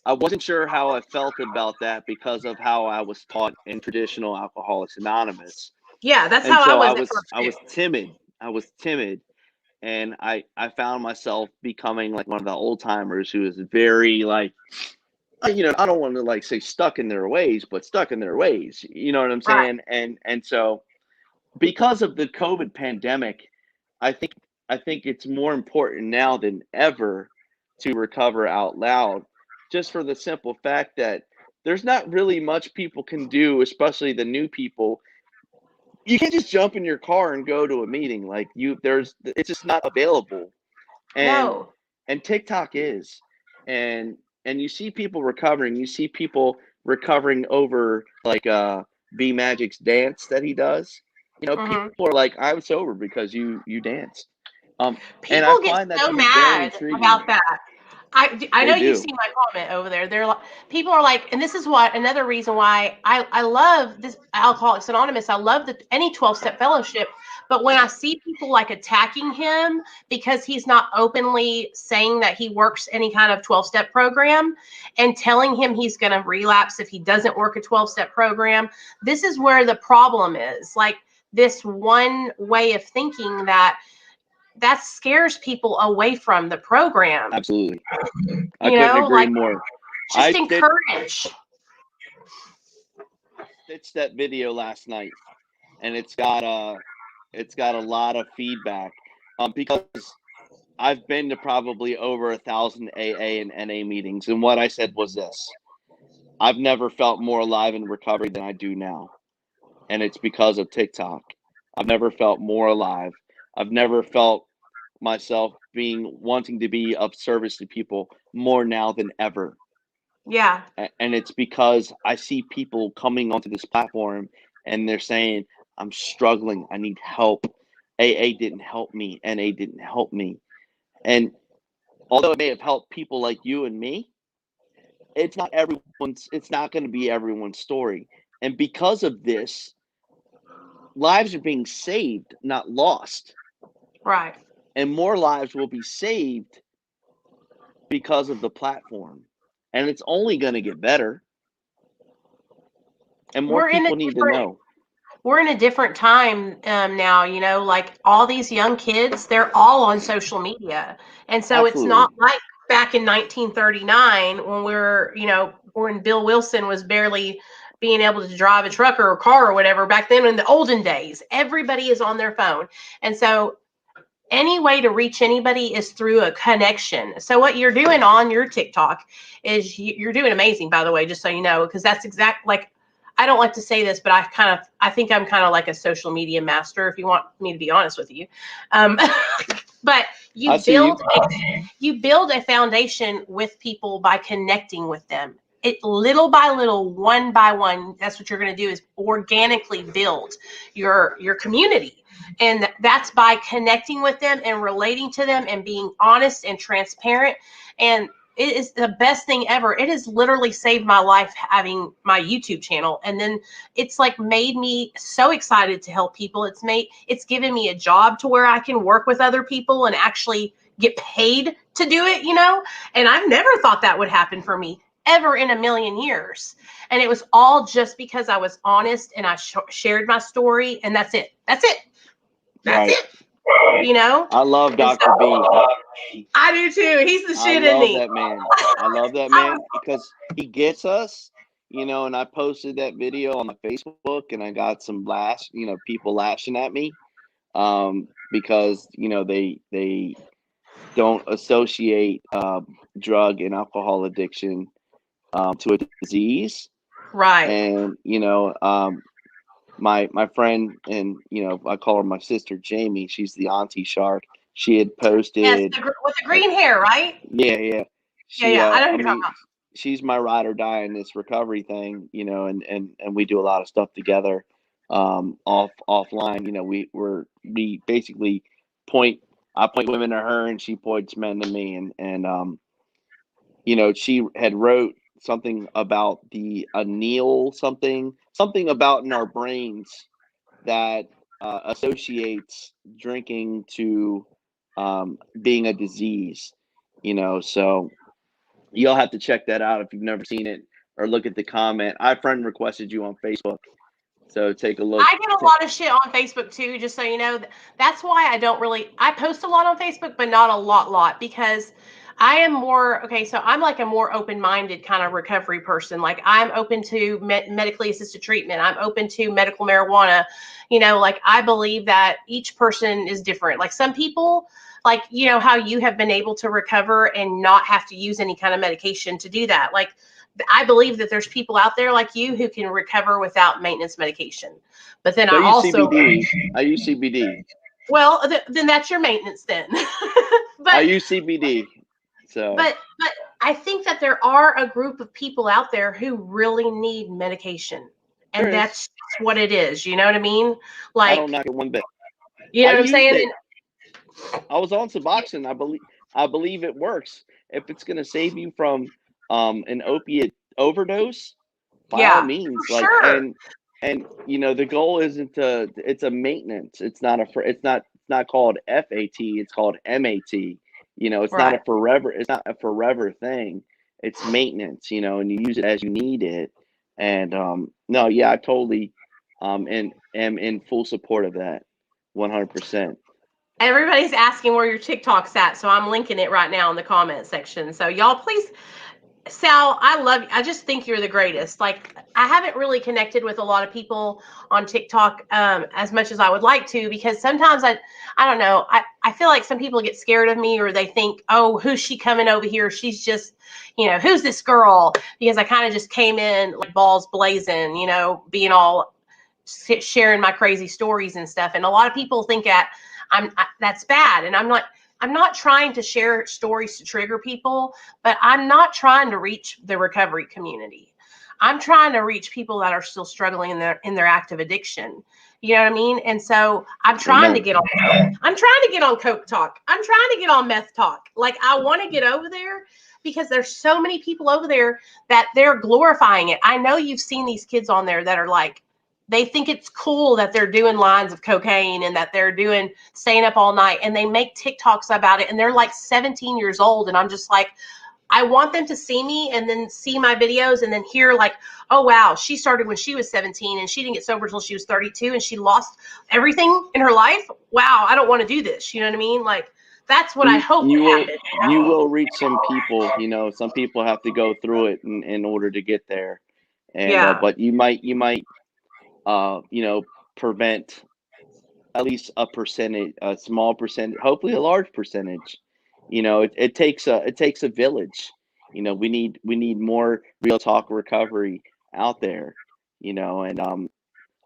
I wasn't sure how I felt about that because of how I was taught in traditional Alcoholics Anonymous. Yeah, that's And how so I was at first. I was timid. And I found myself becoming like one of the old timers who is very like, you know, I don't want to like say stuck in their ways, but stuck in their ways. You know what I'm Right. saying? And so because of the COVID pandemic, I think it's more important now than ever to recover out loud, just for the simple fact that there's not really much people can do, especially the new people. You can't just jump in your car and go to a meeting. Like it's just not available. And No. TikTok is. And you see people recovering. You see people recovering over like B Magic's dance that he does. You know, Mm-hmm. people are like, I'm sober because you danced. And I People get find that so to be very mad intriguing. about that. I They know you've do. seen my comment over there. They're like, people are like, and this is what another reason why I love this Alcoholics Anonymous. I love any 12-step fellowship, but when I see people like attacking him because he's not openly saying that he works any kind of 12-step program and telling him he's going to relapse if he doesn't work a 12-step program, this is where the problem is. Like this one way of thinking that scares people away from the program. Absolutely. I You couldn't know, agree like more. just encourage. I stitched that video last night, and it's got a lot of feedback. Because I've been to probably over 1,000 AA and NA meetings, and what I said was this: I've never felt more alive in recovery than I do now, and it's because of TikTok. I've never felt more alive. I've never felt myself wanting to be of service to people more now than ever. Yeah. And it's because I see people coming onto this platform and they're saying, I'm struggling, I need help. AA didn't help me, NA didn't help me. And although it may have helped people like you and me, it's not going to be everyone's story. And because of this, lives are being saved, not lost. Right. And more lives will be saved because of the platform. And it's only going to get better. And more people need to know. We're in a different time now, you know, like all these young kids, they're all on social media. And so It's not like back in 1939 when Bill Wilson was barely being able to drive a truck or a car or whatever. Back then in the olden days, everybody is on their phone. And so any way to reach anybody is through a connection. So what you're doing on your TikTok is you're doing amazing, by the way, just so you know, because that's like, I don't like to say this, but I think I'm kind of like a social media master, if you want me to be honest with you. But you build a foundation with people by connecting with them. It little by little, one by one, that's what you're going to do, is organically build your community. And that's by connecting with them and relating to them and being honest and transparent. And it is the best thing ever. It has literally saved my life having my YouTube channel. And then it's like made me so excited to help people. It's given me a job to where I can work with other people and actually get paid to do it, you know? And I've never thought that would happen for me ever in a million years. And it was all just because I was honest and I shared my story, and that's it. That's it. That's Right. it. You know? I love Dr. B. I do too. He's the shit I in love me. that man. I love that man because he gets us, you know, and I posted that video on my Facebook and I got some people lashing at me because, you know, they don't associate drug and alcohol addiction to a disease. Right. And, you know, my friend, and, you know, I call her my sister, Jamie, she's the auntie shark. She had posted. Yes, with the green hair, right? Yeah. Yeah. I know who you're talking about. She's my ride or die in this recovery thing, you know, and we do a lot of stuff together offline. You know, we basically I point women to her and she points men to me, and you know, she had wrote something about the anneal something about in our brains that associates drinking to being a disease, you know. So you'll have to check that out if you've never seen it, or look at the comment. I friend requested you on Facebook, so take a look. I get a lot of shit on Facebook too, just so you know. That's why I post a lot on Facebook, but not a lot, because I am so I'm like a more open-minded kind of recovery person. Like I'm open to medically assisted treatment. I'm open to medical marijuana. You know, like I believe that each person is different. Like some people, like, you know, how you have been able to recover and not have to use any kind of medication to do that. Like, I believe that there's people out there like you who can recover without maintenance medication. But then I use CBD. Well, then that's your maintenance then. But I use CBD. So. But I think that there are a group of people out there who really need medication, and that's what it is. You know what I mean? Like, I don't knock it one bit. You know what I'm saying? I was on Suboxone. I believe it works. If it's going to save you from an opiate overdose, by all means. Like, sure. and you know, the goal isn't it's a maintenance. It's not called FAT. It's called MAT. You know, it's not a forever thing. It's maintenance, you know, and you use it as you need it. And no, yeah, I totally and am in full support of that. 100%. Everybody's asking where your TikTok's at, so I'm linking it right now in the comment section. So y'all please, Sal, I love you. I just think you're the greatest. Like, I haven't really connected with a lot of people on TikTok as much as I would like to, because sometimes I don't know. I feel like some people get scared of me, or they think, oh, who's she coming over here? She's just, you know, who's this girl? Because I kind of just came in like balls blazing, you know, being all sharing my crazy stories and stuff. And a lot of people think that that's bad. And I'm not trying to share stories to trigger people, but I'm not trying to reach the recovery community. I'm trying to reach people that are still struggling in their active addiction. You know what I mean? And so I'm trying to get on coke. I'm trying to get on coke talk. I'm trying to get on meth talk. Like, I want to get over there because there's so many people over there that they're glorifying it. I know you've seen these kids on there that are like, they think it's cool that they're doing lines of cocaine and that they're staying up all night, and they make TikToks about it, and they're like 17 years old. And I'm just like, I want them to see me and then see my videos and then hear like, oh, wow, she started when she was 17 and she didn't get sober until she was 32 and she lost everything in her life. Wow, I don't want to do this. You know what I mean? Like, that's what I hope would happen. You will reach some people, you know, some people have to go through it in order to get there. And, but you might, you know, prevent at least a small percentage, hopefully a large percentage. You know, it takes a village. You know, we need more real talk recovery out there, you know. And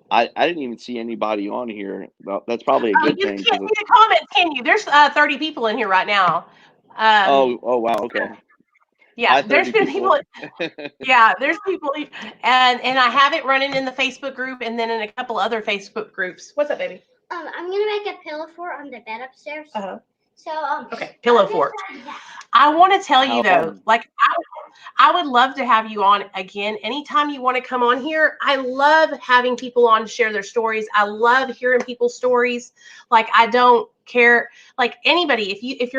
I didn't even see anybody on here. Well, that's probably a good thing. You can't see the comments, can you? There's 30 people in here right now. Oh wow, okay. Yeah, there's been people. Yeah, there's people, and I have it running in the Facebook group and then in a couple other Facebook groups. What's up, baby? I'm gonna make a pillow fort on the bed upstairs. So Okay, pillow fort. I want to tell you though, like I would love to have you on again anytime you want to come on here. I love having people on to share their stories. I love hearing people's stories. Like I don't care, like anybody. If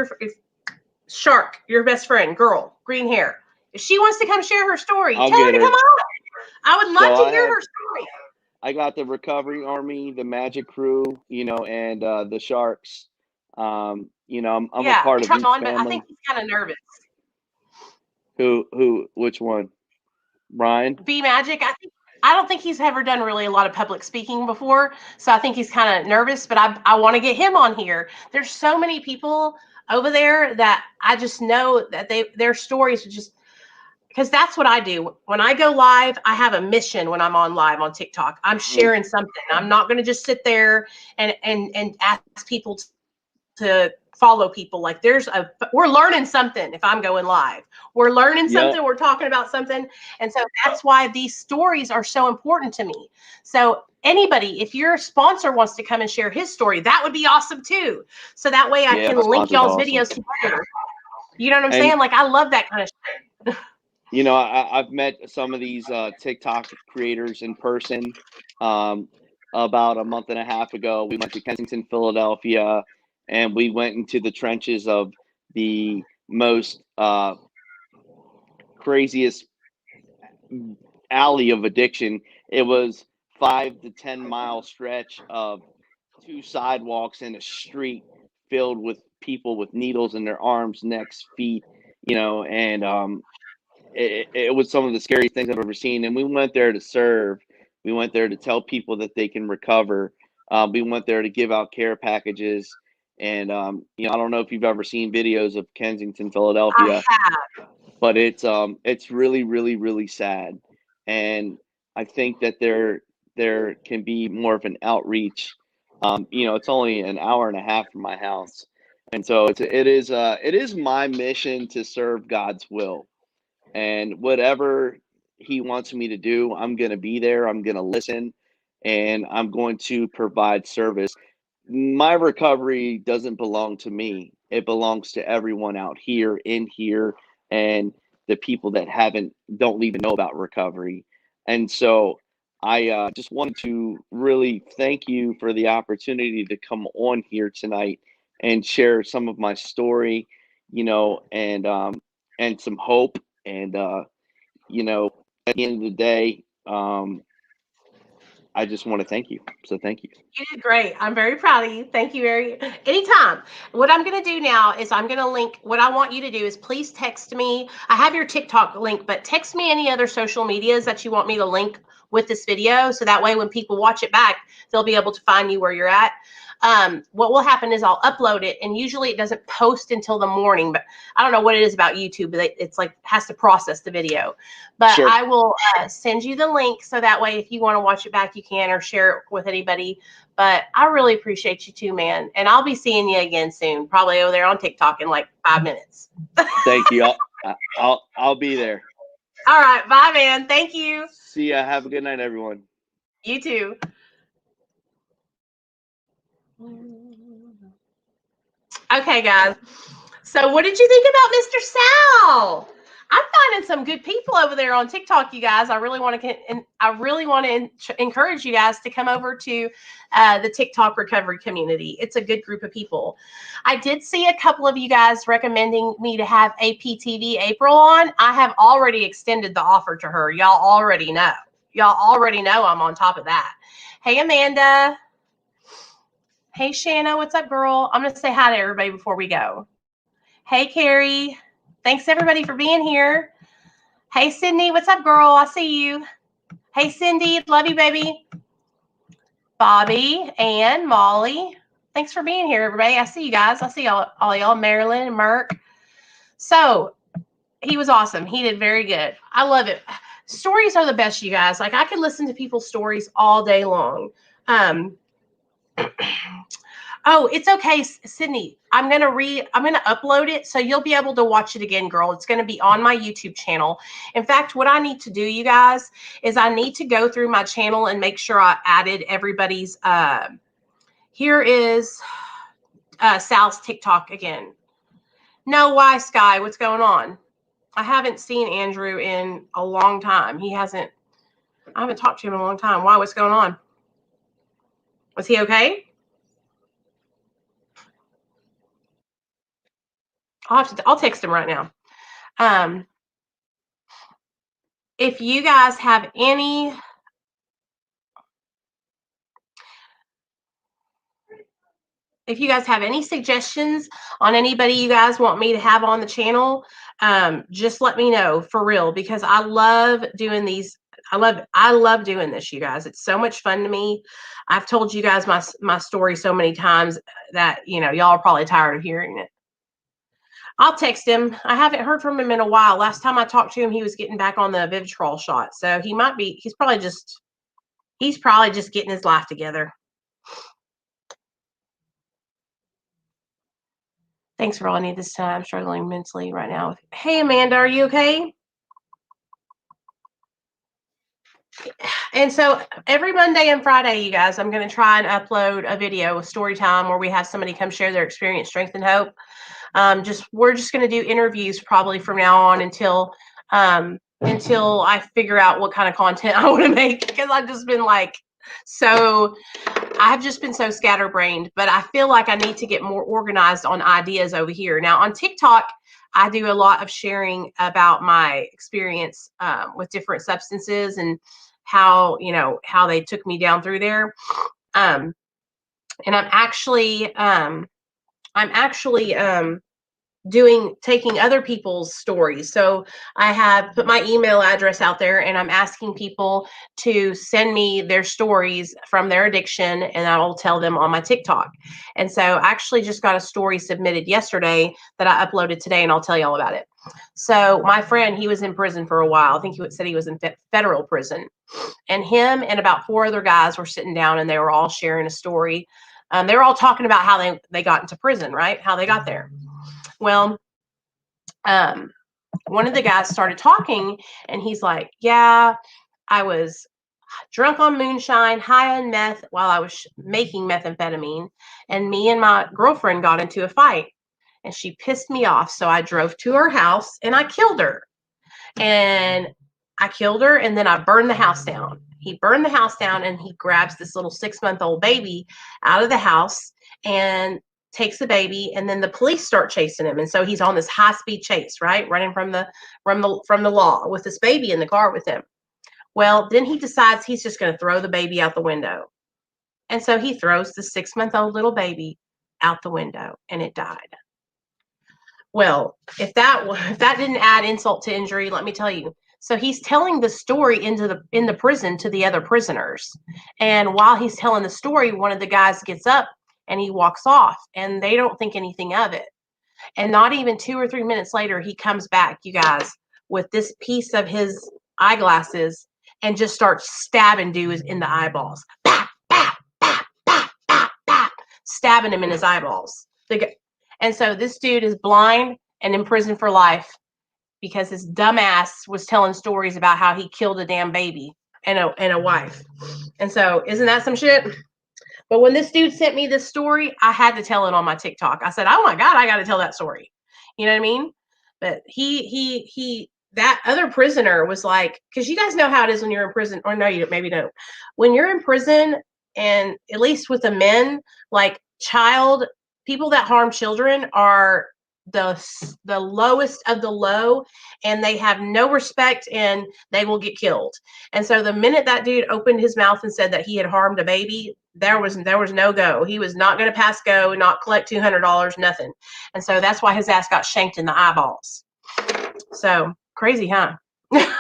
Shark, your best friend, girl, green hair, if she wants to come share her story, tell her to come on. I would love to hear her story. I got the Recovery Army, the Magic Crew, you know, and the Sharks. You know, I'm a part of each family. I think he's kind of nervous. Which one? Brian? B Magic. I don't think he's ever done really a lot of public speaking before, so I think he's kind of nervous. But I want to get him on here. There's so many people over there that I just know that their stories are just, because that's what I do. When I go live, I have a mission when I'm on live on TikTok. I'm sharing something. I'm not going to just sit there and ask people to follow people. Like we're learning something if I'm going live. We're learning something. We're talking about something. And so that's why these stories are so important to me. So anybody, if your sponsor wants to come and share his story, that would be awesome too. So that way I can link y'all's videos together. You know what I'm saying? Like I love that kind of shit. You know, I've met some of these TikTok creators in person. About a month and a half ago, we went to Kensington, Philadelphia, and we went into the trenches of the most craziest alley of addiction. It was 5 to 10 mile stretch of 2 sidewalks and a street filled with people with needles in their arms, necks, feet, you know, and it was some of the scariest things I've ever seen. And we went there to serve. We went there to tell people that they can recover. We went there to give out care packages. And, you know, I don't know if you've ever seen videos of Kensington, Philadelphia, but it's really, really, really sad. And I think that there can be more of an outreach. You know, it's only an hour and a half from my house. And so it is my mission to serve God's will. And whatever he wants me to do, I'm going to be there. I'm going to listen, and I'm going to provide service. My recovery doesn't belong to me. It belongs to everyone out here, in here, and the people that don't even know about recovery. And so I just wanted to really thank you for the opportunity to come on here tonight and share some of my story, you know, and some hope. And, you know, at the end of the day, I just want to thank you. So thank you. You did great. I'm very proud of you. Thank you anytime. What I'm going to do now is I'm going to link, what I want you to do is please text me. I have your TikTok link, but text me any other social medias that you want me to link with this video. So that way, when people watch it back, they'll be able to find you where you're at. What will happen is I'll upload it, and usually it doesn't post until the morning, but I don't know what it is about YouTube, but it's like has to process the video. But sure. I will send you the link, so that way if you want to watch it back, you can, or share it with anybody. But I really appreciate you too, man. And I'll be seeing you again soon, probably over there on TikTok in like 5 minutes. Thank you. I'll be there. All right. Bye, man. Thank you. See ya. Have a good night, everyone. You too. Okay, guys. So what did you think about Mr. Sal? I'm finding some good people over there on TikTok, you guys. I really want to encourage you guys to come over to the TikTok recovery community. It's a good group of people. I did see a couple of you guys recommending me to have APTV April on. I have already extended the offer to her. Y'all already know. I'm on top of that. Hey, Amanda. Hey, Shanna. What's up, girl? I'm going to say hi to everybody before we go. Hey, Carrie. Thanks, everybody, for being here. Hey, Sydney. What's up, girl? I see you. Hey, Cindy. Love you, baby. Bobby and Molly. Thanks for being here, everybody. I see you guys. I see all y'all, Marilyn and Murk. So he was awesome. He did very good. I love it. Stories are the best, you guys. Like, I could listen to people's stories all day long. Oh, it's okay, Sydney. I'm gonna upload it, so you'll be able to watch it again, girl. It's gonna be on my YouTube channel. In fact, what I need to do, you guys, is I need to go through my channel and make sure I added everybody's. Here is Sal's TikTok again. No, why, Sky? What's going on? I haven't seen Andrew in a long time. I haven't talked to him in a long time. Why? What's going on? Was he okay? I'll text him right now. If you guys have any suggestions on anybody you guys want me to have on the channel, just let me know, for real, because I love doing these. I love doing this, you guys. It's so much fun to me. I've told you guys my story so many times that, you know, y'all are probably tired of hearing it. I'll text him. I haven't heard from him in a while. Last time I talked to him, he was getting back on the Vivitrol shot. So he's probably just getting his life together. Thanks for all I need this time. I'm struggling mentally right now. Hey, Amanda, are you okay? And so every Monday and Friday, you guys, I'm going to try and upload a video with story time where we have somebody come share their experience, strength, and hope. We're just going to do interviews probably from now on until I figure out what kind of content I want to make, because I've just been so scatterbrained, but I feel like I need to get more organized on ideas over here. Now on TikTok, I do a lot of sharing about my experience with different substances and how they took me down through there. And I'm actually taking other people's stories. So I have put my email address out there, and I'm asking people to send me their stories from their addiction, and I'll tell them on my TikTok. And so I actually just got a story submitted yesterday that I uploaded today, and I'll tell y'all about it. So my friend, he was in prison for a while. I think he said he was in federal prison, and him and about 4 other guys were sitting down, and they were all sharing a story. They were all talking about how they got into prison, right? How they got there. Well, one of the guys started talking, and he's like, yeah, I was drunk on moonshine, high on meth while I was making methamphetamine, and me and my girlfriend got into a fight, and she pissed me off. So I drove to her house and I killed her. And then I burned the house down. He burned the house down, and he grabs this little 6-month-old baby out of the house and takes the baby, and then the police start chasing him. And so he's on this high-speed chase, right? Running from the law with this baby in the car with him. Well, then he decides he's just going to throw the baby out the window. And so he throws the 6-month-old little baby out the window, and it died. Well, if that didn't add insult to injury, let me tell you. So he's telling the story in the prison to the other prisoners. And while he's telling the story, one of the guys gets up and he walks off, and they don't think anything of it. And not even 2 or 3 minutes later, he comes back, you guys, with this piece of his eyeglasses and just starts stabbing dudes in the eyeballs. Bah, bah, bah, bah, bah, bah, stabbing him in his eyeballs. And so this dude is blind and in prison for life because his dumbass was telling stories about how he killed a damn baby and a wife. And so isn't that some shit? But when this dude sent me this story, I had to tell it on my TikTok. I said, oh my God, I got to tell that story. You know what I mean? But that other prisoner was like, because you guys know how it is when you're in prison, or no, you maybe don't. When you're in prison, and at least with the men, like people that harm children are the lowest of the low, and they have no respect, and they will get killed. And so the minute that dude opened his mouth and said that he had harmed a baby, there was no go. He was not going to pass go, not collect $200, nothing. And so that's why his ass got shanked in the eyeballs. So crazy, huh? I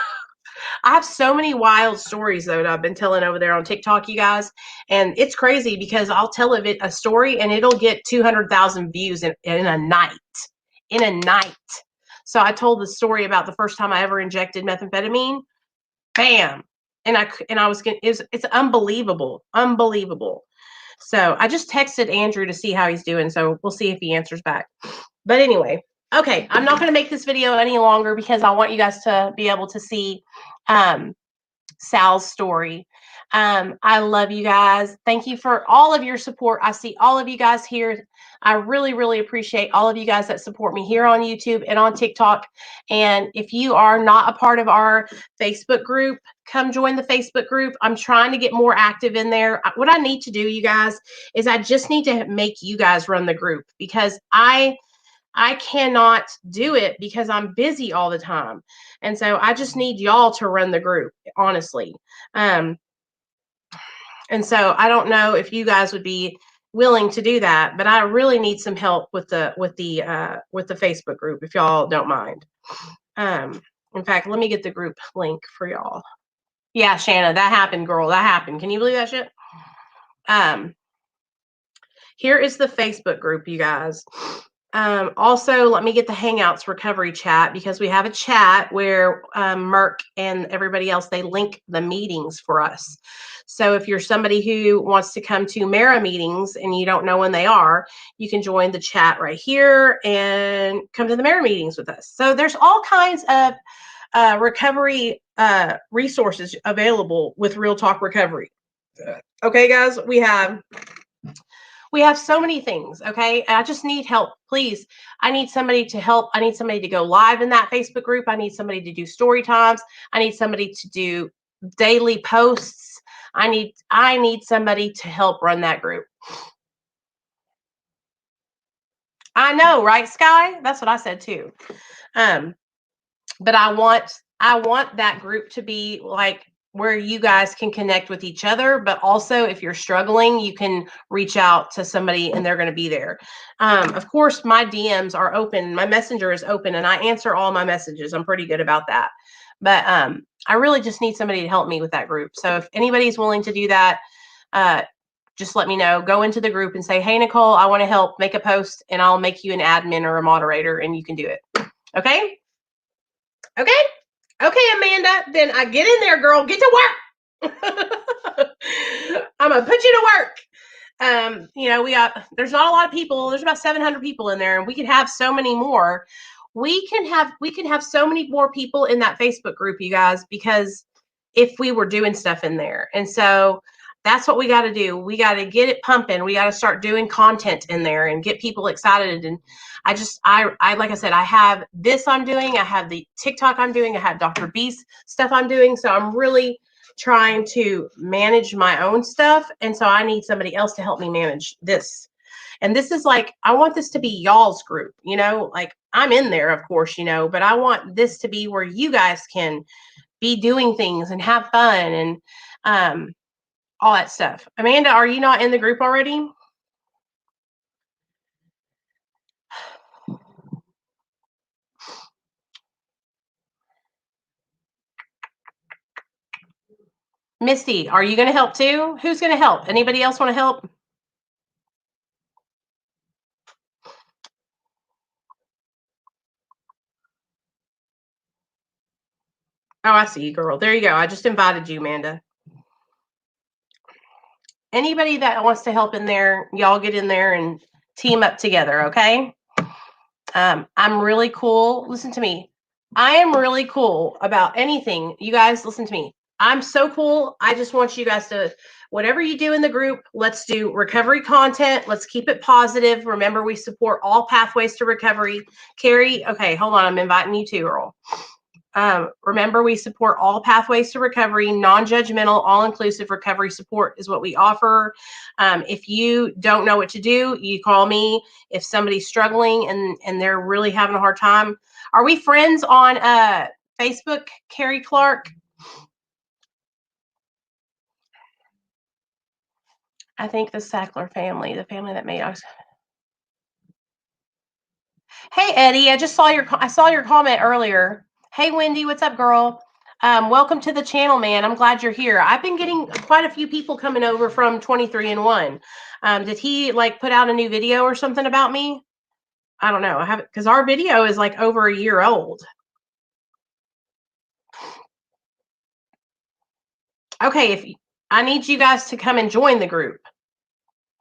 have so many wild stories though that I've been telling over there on TikTok, you guys, and it's crazy because I'll tell a story and it'll get 200,000 views in a night. In a night. So I told the story about the first time I ever injected methamphetamine. Bam. It's unbelievable. Unbelievable. So I just texted Andrew to see how he's doing. So we'll see if he answers back. But anyway, okay. I'm not going to make this video any longer because I want you guys to be able to see Sal's story. I love you guys. Thank you for all of your support. I see all of you guys here. I really, really appreciate all of you guys that support me here on YouTube and on TikTok. And if you are not a part of our Facebook group, come join the Facebook group. I'm trying to get more active in there. What I need to do, you guys, is I just need to make you guys run the group, because I cannot do it because I'm busy all the time. And so I just need y'all to run the group, honestly. And so I don't know if you guys would be willing to do that, but I really need some help with the Facebook group, if y'all don't mind. In fact, let me get the group link for y'all. Yeah, Shanna, that happened, girl. That happened. Can you believe that shit? Here is the Facebook group, you guys. Also, let me get the Hangouts recovery chat, because we have a chat where Murk and everybody else, they link the meetings for us. So if you're somebody who wants to come to Mara meetings and you don't know when they are, you can join the chat right here and come to the Mara meetings with us. So there's all kinds of recovery resources available with Real Talk Recovery. Okay, guys, we have so many things. Okay, I just need help, please. I need somebody to help. I need somebody to go live in that Facebook group. I need somebody to do story times. I need somebody to do daily posts. I need somebody to help run that group. I know, right, Sky? That's what I said too. But I want that group to be like where you guys can connect with each other, but also if you're struggling, you can reach out to somebody and they're going to be there. Of course, my DMs are open. My messenger is open and I answer all my messages. I'm pretty good about that. But I really just need somebody to help me with that group. So if anybody's willing to do that, just let me know. Go into the group and say, hey, Nicole, I want to help, make a post, and I'll make you an admin or a moderator and you can do it. Okay? Okay? Okay, Amanda, then I get in there, girl. Get to work. I'm going to put you to work. There's not a lot of people. There's about 700 people in there, and we could have so many more. We can have so many more people in that Facebook group, you guys, because if we were doing stuff in there. And so that's what we got to do. We got to get it pumping. We got to start doing content in there and get people excited. And I like I said, I have this I'm doing. I have the TikTok I'm doing. I have Dr. B's stuff I'm doing. So I'm really trying to manage my own stuff. And so I need somebody else to help me manage this. And this is like, I want this to be y'all's group, like I'm in there, of course, but I want this to be where you guys can be doing things and have fun and all that stuff. Amanda, are you not in the group already? Misty, are you going to help too? Who's going to help? Anybody else want to help? Oh, I see you, girl. There you go. I just invited you, Amanda. Anybody that wants to help in there, y'all get in there and team up together, okay? I'm really cool. Listen to me. I am really cool about anything. You guys, listen to me. I'm so cool. I just want you guys to, whatever you do in the group, let's do recovery content. Let's keep it positive. Remember, we support all pathways to recovery. Carrie, okay, hold on. I'm inviting you too, girl. Remember, we support all pathways to recovery. Non-judgmental, all-inclusive recovery support is what we offer. If you don't know what to do, you call me. If somebody's struggling and they're really having a hard time. Are we friends on Facebook, Carrie Clark? I think the Sackler family, the family that made us. Hey, Eddie, I saw your comment earlier. Hey, Wendy, what's up, girl? Welcome to the channel, man. I'm glad you're here. I've been getting quite a few people coming over from 23andOne. Did he put out a new video or something about me? I don't know. I haven't, because our video is over a year old. Okay, I need you guys to come and join the group.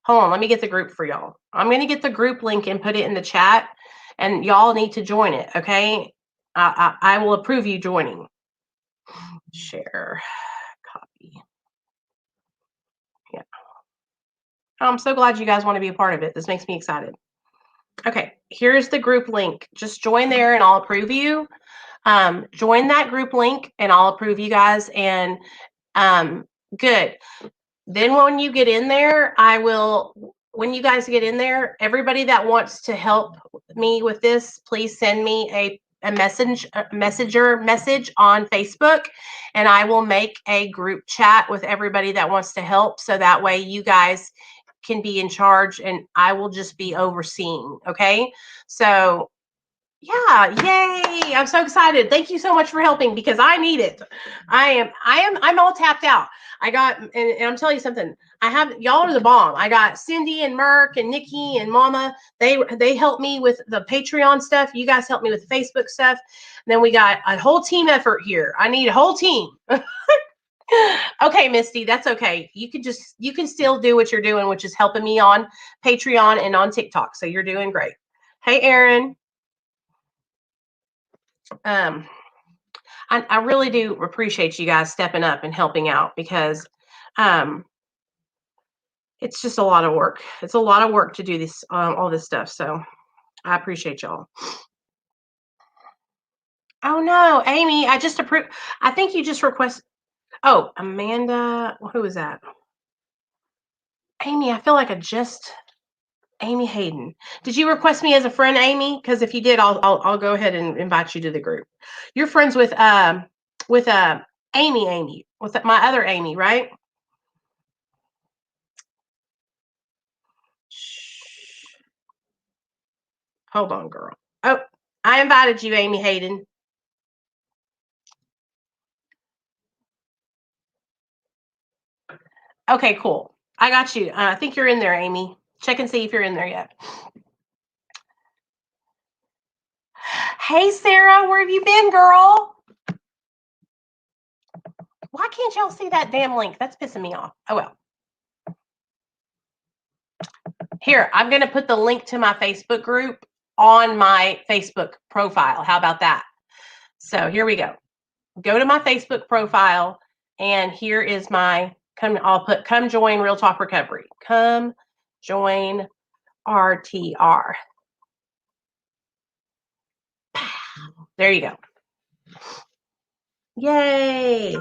Hold on, let me get the group for y'all. I'm going to get the group link and put it in the chat, and y'all need to join it, okay? I will approve you joining. Share. I'm so glad you guys want to be a part of it. This makes me excited. Okay, here's the group link. Just join there and I'll approve you. Join that group link and I'll approve you guys. And good. Then when you get in there, when you guys get in there, everybody that wants to help me with this, please send me a message on Facebook, and I will make a group chat with everybody that wants to help. So that way you guys can be in charge and I will just be overseeing. Okay. So yeah, yay. I'm so excited. Thank you so much for helping because I need it. I'm all tapped out. I got, and I'm telling you something, y'all are the bomb. I got Cindy and Murk and Nikki and Mama. They helped me with the Patreon stuff. You guys helped me with the Facebook stuff. And then we got a whole team effort here. I need a whole team. Okay, Misty, that's okay. You can still do what you're doing, which is helping me on Patreon and on TikTok. So you're doing great. Hey, Erin. I really do appreciate you guys stepping up and helping out because it's just a lot of work. It's a lot of work to do this, all this stuff. So I appreciate y'all. Oh no, Amy, I just approved. I think you just requested. Oh, Amanda, who is that? Amy, I feel like Amy Hayden. Did you request me as a friend, Amy? Because if you did, I'll go ahead and invite you to the group. You're friends with Amy, with my other Amy, right? Shh. Hold on, girl. Oh, I invited you, Amy Hayden. Okay, cool. I got you. I think you're in there, Amy. Check and see if you're in there yet. Hey, Sarah, where have you been, girl? Why can't y'all see that damn link? That's pissing me off. Oh, well. Here, I'm going to put the link to my Facebook group on my Facebook profile. How about that? So here we go. Go to my Facebook profile, and here is my, come join Real Talk Recovery. Come join RTR. There you go. Yay.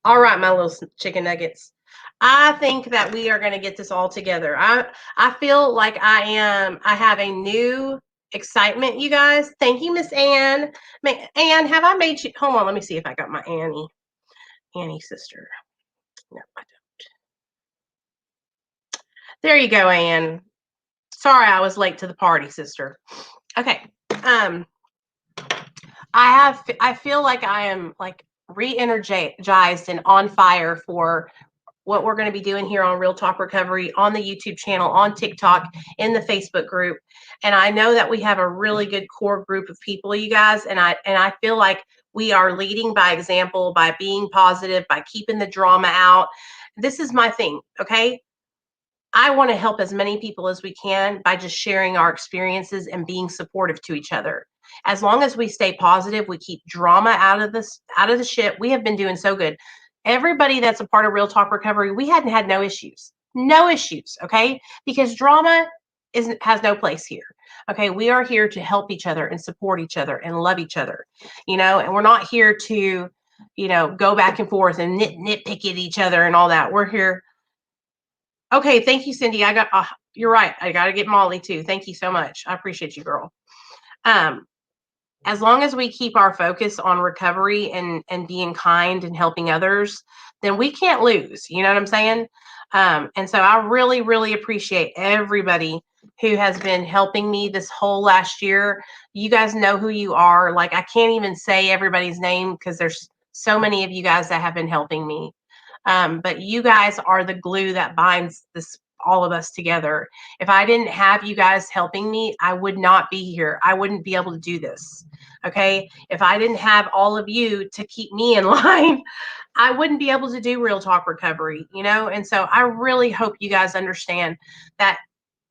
All right, my little chicken nuggets. I think that we are going to get this all together. I feel like I have a new excitement, you guys. Thank you, Miss Ann. Ann, have I made you? Hold on, let me see if I got my Annie sister. No, I don't. There you go, Ann. Sorry, I was late to the party, sister. Okay. I feel like I am like re-energized and on fire for what we're going to be doing here on Real Talk Recovery, on the YouTube channel, on TikTok, in the Facebook group. And I know that we have a really good core group of people, you guys. And I feel like we are leading by example, by being positive, by keeping the drama out. This is my thing, okay? I want to help as many people as we can by just sharing our experiences and being supportive to each other. As long as we stay positive, we keep drama out of the shit. We have been doing so good. Everybody that's a part of Real Talk Recovery, we hadn't had no issues, okay? Because drama has no place here, okay? We are here to help each other and support each other and love each other, and we're not here to, go back and forth and nitpick at each other and all that. We're here. Okay, thank you, Cindy. You're right. I got to get Molly too. Thank you so much. I appreciate you, girl. As long as we keep our focus on recovery and being kind and helping others, then we can't lose. You know what I'm saying? And so I really, really appreciate everybody who has been helping me this whole last year. You guys know who you are. Like, I can't even say everybody's name because there's so many of you guys that have been helping me. But you guys are the glue that binds all of us together. If I didn't have you guys helping me, I would not be here. I wouldn't be able to do this. Okay. If I didn't have all of you to keep me in line, I wouldn't be able to do Real Talk Recovery, And so I really hope you guys understand that,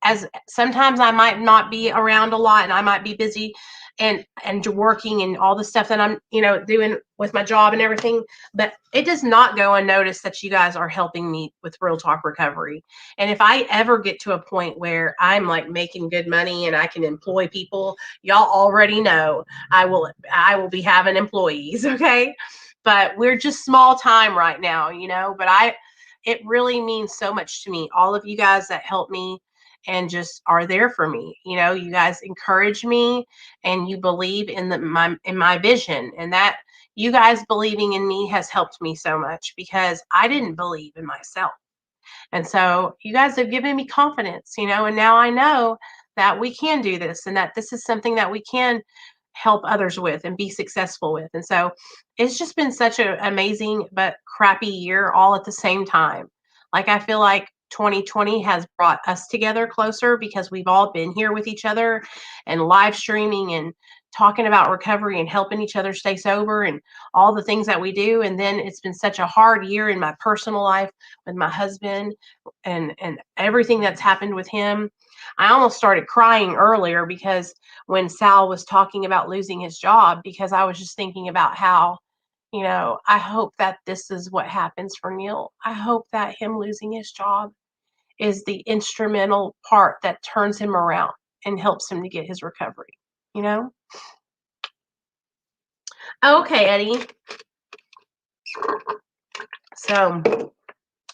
as sometimes I might not be around a lot and I might be busy. and working and all the stuff that I'm, doing with my job and everything. But it does not go unnoticed that you guys are helping me with Real Talk Recovery. And if I ever get to a point where I'm like making good money and I can employ people, y'all already know I will be having employees. Okay. But we're just small time right now, but it really means so much to me. All of you guys that help me and just are there for me. You guys encourage me and you believe in my vision, and that you guys believing in me has helped me so much because I didn't believe in myself. And so you guys have given me confidence, and now I know that we can do this and that this is something that we can help others with and be successful with. And so it's just been such an amazing but crappy year all at the same time. Like, I feel like 2020 has brought us together closer because we've all been here with each other and live streaming and talking about recovery and helping each other stay sober and all the things that we do. And then it's been such a hard year in my personal life with my husband and everything that's happened with him. I almost started crying earlier because when Sal was talking about losing his job, because I was just thinking about how, I hope that this is what happens for Neil. I hope that him losing his job is the instrumental part that turns him around and helps him to get his recovery, Okay, Eddie. So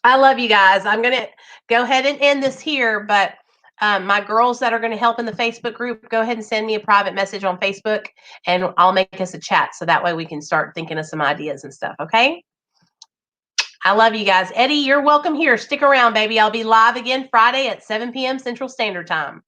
I love you guys. I'm going to go ahead and end this here, but my girls that are going to help in the Facebook group, go ahead and send me a private message on Facebook and I'll make us a chat so that way we can start thinking of some ideas and stuff, okay? I love you guys. Eddie, you're welcome here. Stick around, baby. I'll be live again Friday at 7 p.m. Central Standard Time.